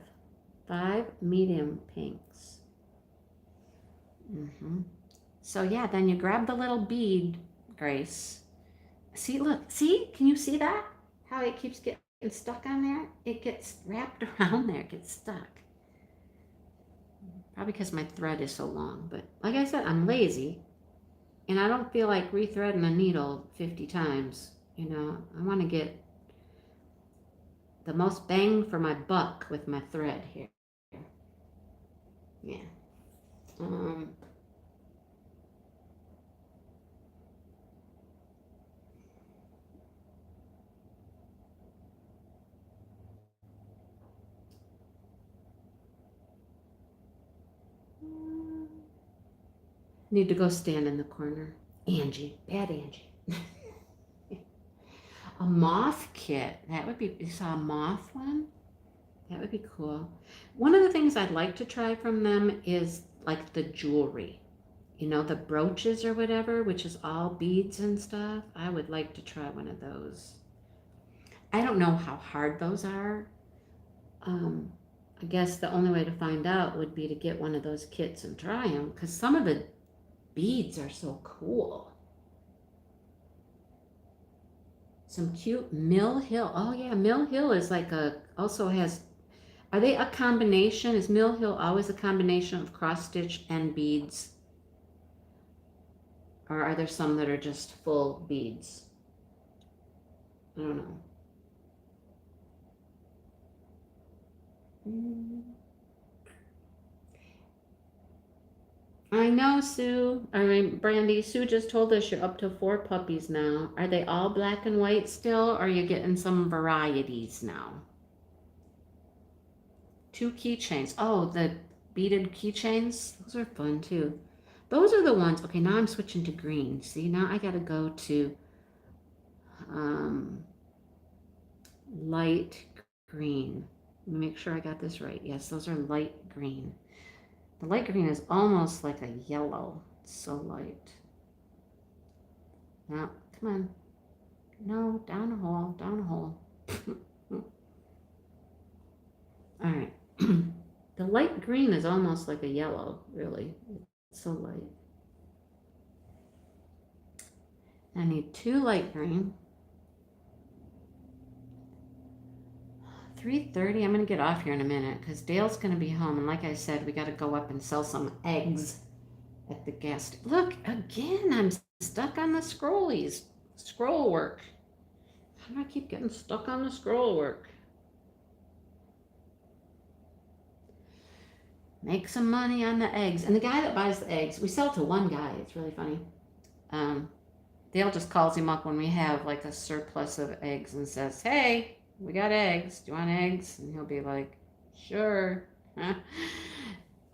5 medium pinks. So yeah, then you grab the little bead, Grace. See, look, see? Can you see that? How it keeps getting stuck on there? It gets wrapped around there, it gets stuck. Probably because my thread is so long, but like I said, I'm lazy and I don't feel like rethreading a needle 50 times. You know, I want to get the most bang for my buck with my thread here. Yeah. Need to go stand in the corner. Angie, bad Angie. A moth kit. That would be, you saw a moth one? That would be cool. One of the things I'd like to try from them is like the jewelry. You know, the brooches or whatever, which is all beads and stuff. I would like to try one of those. I don't know how hard those are. I guess the only way to find out would be to get one of those kits and try them, because some of the beads are so cool. Some cute Mill Hill. Oh yeah, Mill Hill is like also has, are they a combination? Is Mill Hill always a combination of cross stitch and beads? Or are there some that are just full beads? I don't know. I know, Sue. I mean, Brandy, Sue just told us you're up to 4 puppies now. Are they all black and white still, or are you getting some varieties now? 2 keychains. Oh, the beaded keychains? Those are fun, too. Those are the ones. Okay, now I'm switching to green. See, now I got to go to light green. Let me make sure I got this right. Yes, those are light green. The light green is almost like a yellow. It's so light. Now, come on. No, down a hole, down a hole. All right. The light green is almost like a yellow, really. It's so light. I need 2 light green. 3:30. I'm going to get off here in a minute because Dale's going to be home. And like I said, we got to go up and sell some eggs at the gas station. Look, again, I'm stuck on the scrollies. Scroll work. How do I keep getting stuck on the scroll work? Make some money on the eggs. And the guy that buys the eggs, we sell to one guy. It's really funny. Dale just calls him up when we have like a surplus of eggs and says, hey, we got eggs. Do you want eggs? And he'll be like, sure.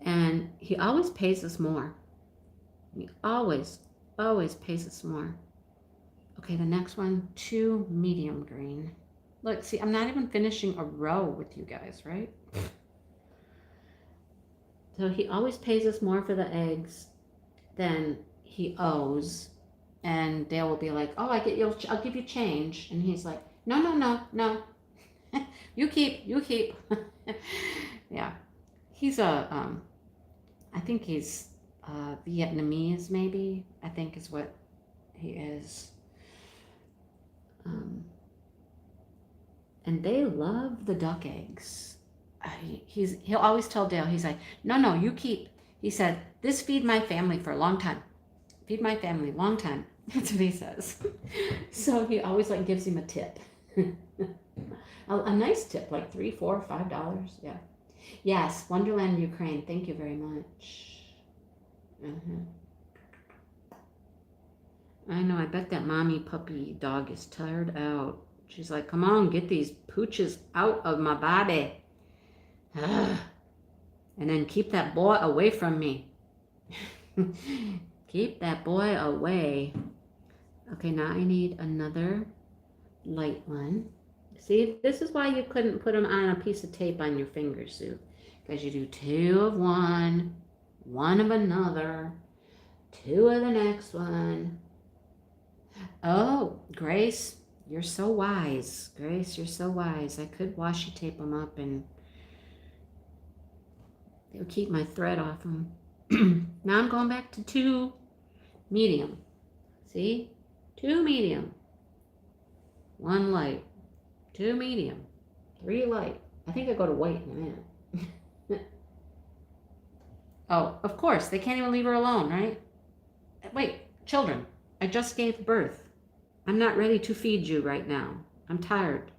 And he always pays us more. He always pays us more. Okay, the next one, 2 medium green. Look, see, I'm not even finishing a row with you guys, right? So he always pays us more for the eggs than he owes. And Dale will be like, oh, I'll give you change. And he's like, no. You keep. Yeah. He's I think he's Vietnamese, maybe, I think is what he is. And they love the duck eggs. He'll always tell Dale, he's like, no, you keep. He said, this feed my family for a long time. Feed my family, long time. That's what he says. So he always like gives him a tip. A nice tip, like $3, $4, $5. Yeah. Yes, Wonderland, Ukraine. Thank you very much. I know. I bet that mommy puppy dog is tired out. She's like, come on, get these pooches out of my body. And then keep that boy away from me. Keep that boy away. Okay, now I need another light one. See, this is why you couldn't put them on a piece of tape on your fingers, Sue. Because you do 2 of one, 1 of another, 2 of the next one. Oh, Grace, you're so wise. Grace, you're so wise. I could washi tape them up and it would keep my thread off them. Now I'm going back to 2 medium. See? 2 medium. 1 light. 2 medium. 3 light. I think I go to white in a minute. Oh, of course. They can't even leave her alone, right? Wait, children. I just gave birth. I'm not ready to feed you right now. I'm tired.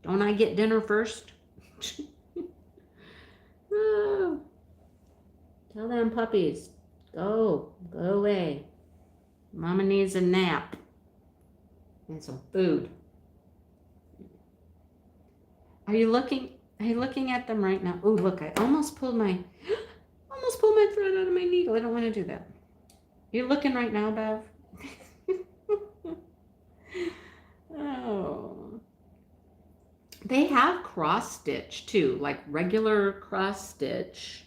Don't I get dinner first? Oh. Tell them puppies, go away. Mama needs a nap and some food. Are you looking at them right now? Oh, look, I almost pulled my thread out of my needle. I don't want to do that. You're looking right now, Bev? Oh. They have cross stitch too, like regular cross stitch.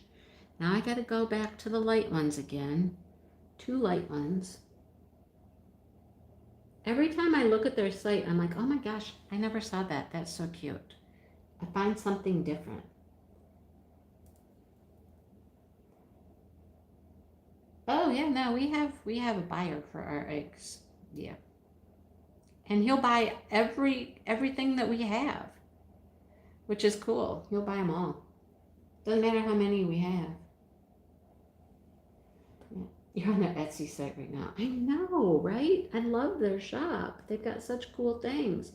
Now I gotta go back to the light ones again. 2 light ones. Every time I look at their site, I'm like, oh my gosh, I never saw that. That's so cute. I find something different. Oh yeah, no, we have a buyer for our eggs. Yeah. And he'll buy everything that we have, which is cool. He'll buy them all. Doesn't matter how many we have. Yeah. You're on their Etsy site right now. I know, right? I love their shop. They've got such cool things.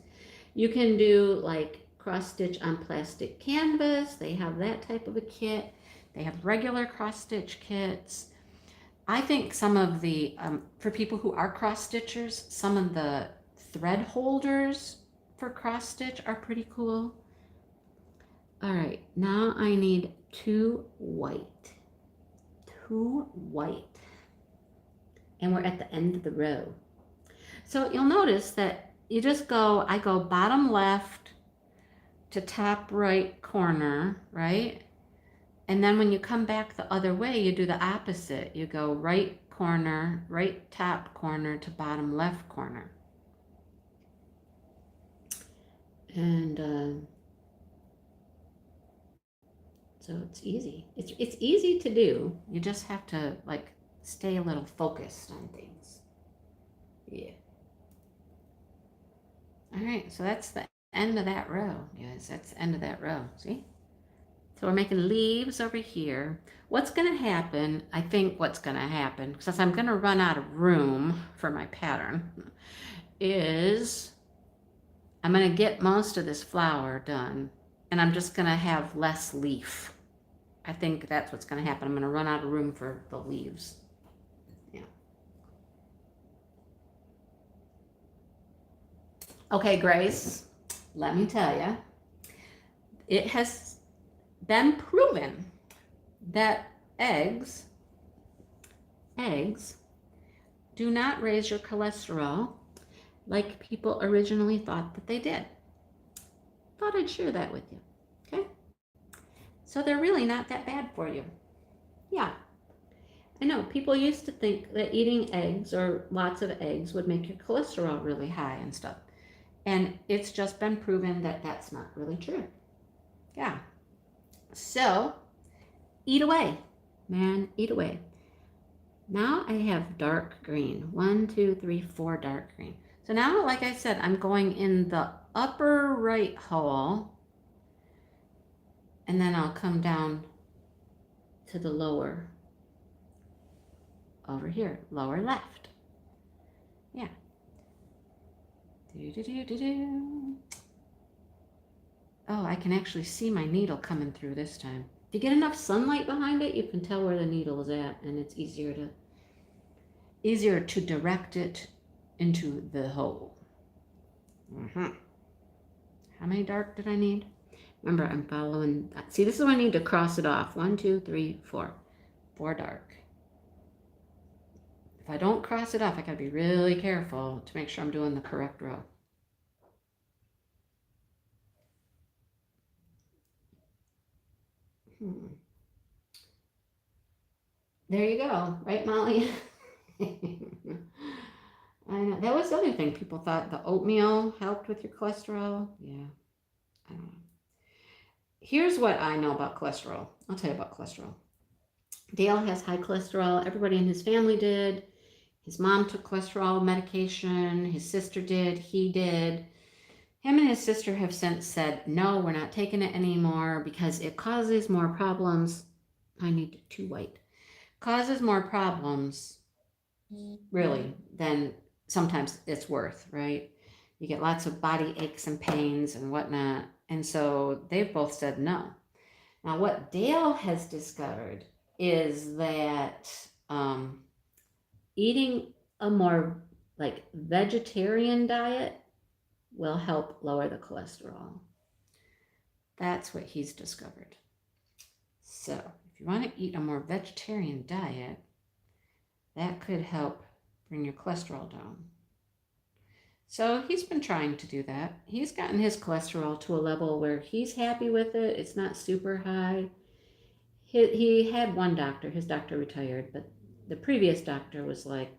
You can do like cross stitch on plastic canvas. They have that type of a kit. They have regular cross stitch kits. I think some of the, for people who are cross stitchers, some of the thread holders for cross stitch are pretty cool. All right, now I need 2 white. 2 white. And we're at the end of the row. So you'll notice that you just go, I go bottom left to top right corner, right? And then when you come back the other way, you do the opposite. You go right corner, right top corner to bottom left corner. And so it's easy. It's easy to do. You just have to like stay a little focused on things. Yeah. All right, so that's the end of that row. Yes, that's the end of that row. See? So we're making leaves over here. What's going to happen, I think what's going to happen, since I'm going to run out of room for my pattern, is I'm going to get most of this flower done, and I'm just going to have less leaf. I think that's what's going to happen. I'm going to run out of room for the leaves. Yeah. Okay, Grace, let me tell you, it has been proven that eggs do not raise your cholesterol like people originally thought that they did. Thought I'd share that with you. Okay? So they're really not that bad for you. Yeah. I know people used to think that eating eggs or lots of eggs would make your cholesterol really high and stuff. And it's just been proven that that's not really true. Yeah. So eat away, man, eat away. Now I have dark green. 1, 2, 3, 4 dark green. So now, like I said, I'm going in the upper right hole, and then I'll come down to the lower over here, lower left. Yeah. Oh, I can actually see my needle coming through this time. If you get enough sunlight behind it, you can tell where the needle is at, and it's easier to direct it into the hole. How many dark did I need? Remember, I'm following. See, this is when I need to cross it off. 1, 2, 3, 4. 4 dark. If I don't cross it off, I gotta be really careful to make sure I'm doing the correct row. There you go, right, Molly? I know. That was the other thing. People thought the oatmeal helped with your cholesterol. Yeah, I don't know. Here's what I know about cholesterol. I'll tell you about cholesterol. Dale has high cholesterol. Everybody in his family did. His mom took cholesterol medication. His sister did. He did. Him and his sister have since said, no, we're not taking it anymore because it causes more problems. I need 2 white. Causes more problems, really, than sometimes it's worth, right? You get lots of body aches and pains and whatnot. And so they've both said no. Now, what Dale has discovered is that eating a more like vegetarian diet will help lower the cholesterol. That's what he's discovered. So if you want to eat a more vegetarian diet, that could help bring your cholesterol down. So he's been trying to do that. He's gotten his cholesterol to a level where he's happy with it. It's not super high. He had one doctor, his doctor retired, but the previous doctor was like,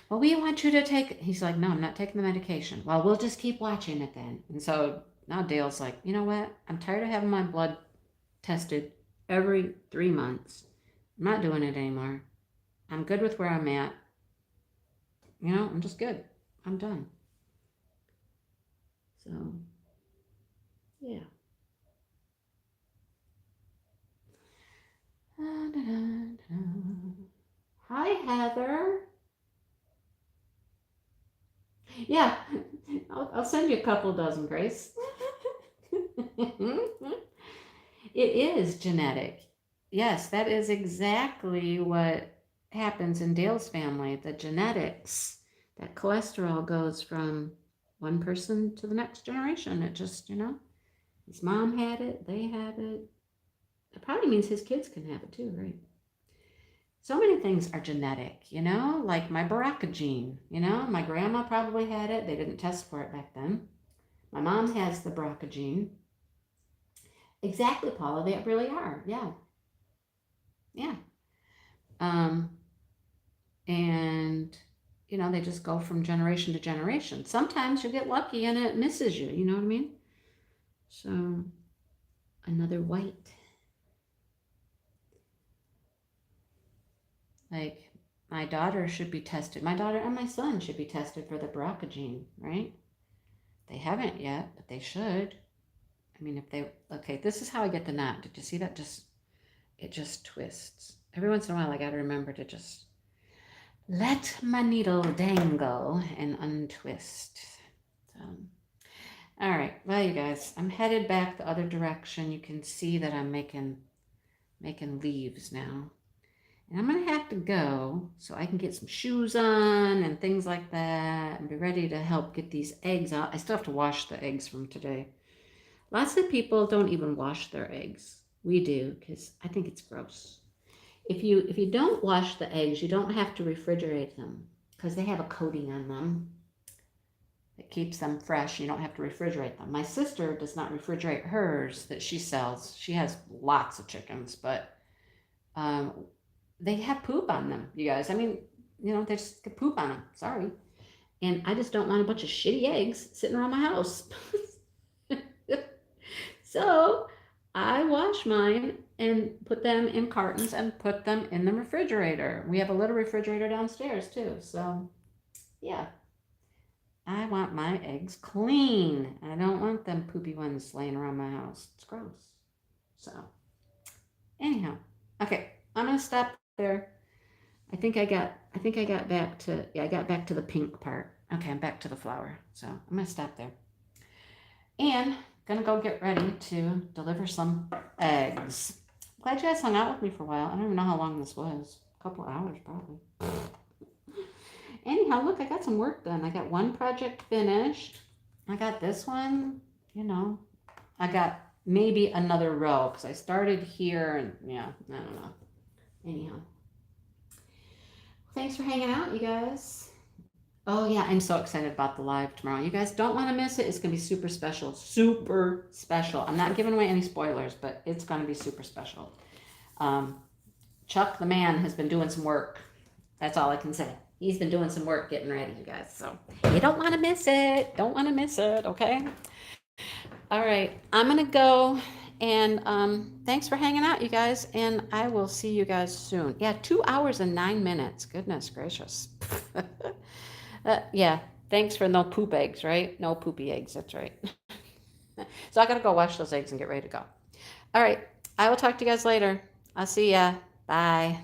well, we want you to take, he's like, no, I'm not taking the medication. Well, we'll just keep watching it then. And so now Dale's like, you know what? I'm tired of having my blood tested every 3 months. I'm not doing it anymore. I'm good with where I'm at. I'm just good. I'm done. So, yeah. Hi, Heather. Yeah, I'll send you a couple dozen, Grace. It is genetic. Yes, that is exactly what happens in Dale's family. The genetics, that cholesterol goes from one person to the next generation. It just, his mom had it, they have it. It probably means his kids can have it too, right? So many things are genetic, like my BRCA gene, my grandma probably had it. They didn't test for it back then. My mom has the BRCA gene. Exactly, Paula, they really are. Yeah. Yeah. And they just go from generation to generation. Sometimes you get lucky and it misses you, you know what I mean? So, another white. Like, my daughter should be tested. My daughter and my son should be tested for the BRCA gene, right? They haven't yet, but they should. I mean, okay, this is how I get the knot. Did you see that? It just twists. Every once in a while, I got to remember to just let my needle dangle and untwist. So, all right, well, you guys, I'm headed back the other direction. You can see that I'm making leaves now. And I'm going to have to go so I can get some shoes on and things like that and be ready to help get these eggs out. I still have to wash the eggs from today. Lots of people don't even wash their eggs. We do because I think it's gross. If you don't wash the eggs, you don't have to refrigerate them because they have a coating on them that keeps them fresh. You don't have to refrigerate them. My sister does not refrigerate hers that she sells. She has lots of chickens, but they have poop on them, you guys. I mean, they just get poop on them. Sorry. And I just don't want a bunch of shitty eggs sitting around my house. So I wash mine and put them in cartons and put them in the refrigerator. We have a little refrigerator downstairs too. So yeah, I want my eggs clean. I don't want them poopy ones laying around my house. It's gross. So anyhow, okay, I'm gonna stop there. I think I got back to, I got back to the pink part. Okay, I'm back to the flower. So I'm gonna stop there. And gonna go get ready to deliver some eggs. Glad you guys hung out with me for a while. I don't even know how long this was. A couple hours probably. Anyhow, look, I got some work done. I got one project finished. I got this one, I got maybe another row because I started here and yeah, I don't know. Anyhow. Thanks for hanging out, you guys. Oh yeah, I'm so excited about the live tomorrow. You guys don't want to miss it. It's going to be super special. Super special. I'm not giving away any spoilers, but it's going to be super special. Chuck the man has been doing some work. That's all I can say. He's been doing some work getting ready, you guys. So you don't want to miss it. Don't want to miss it, okay? All right, I'm going to go. And thanks for hanging out, you guys. And I will see you guys soon. Yeah, 2 hours and 9 minutes. Goodness gracious. Yeah, thanks for no poop eggs, right? No poopy eggs, that's right. So I gotta go wash those eggs and get ready to go. All right, I will talk to you guys later. I'll see ya. Bye.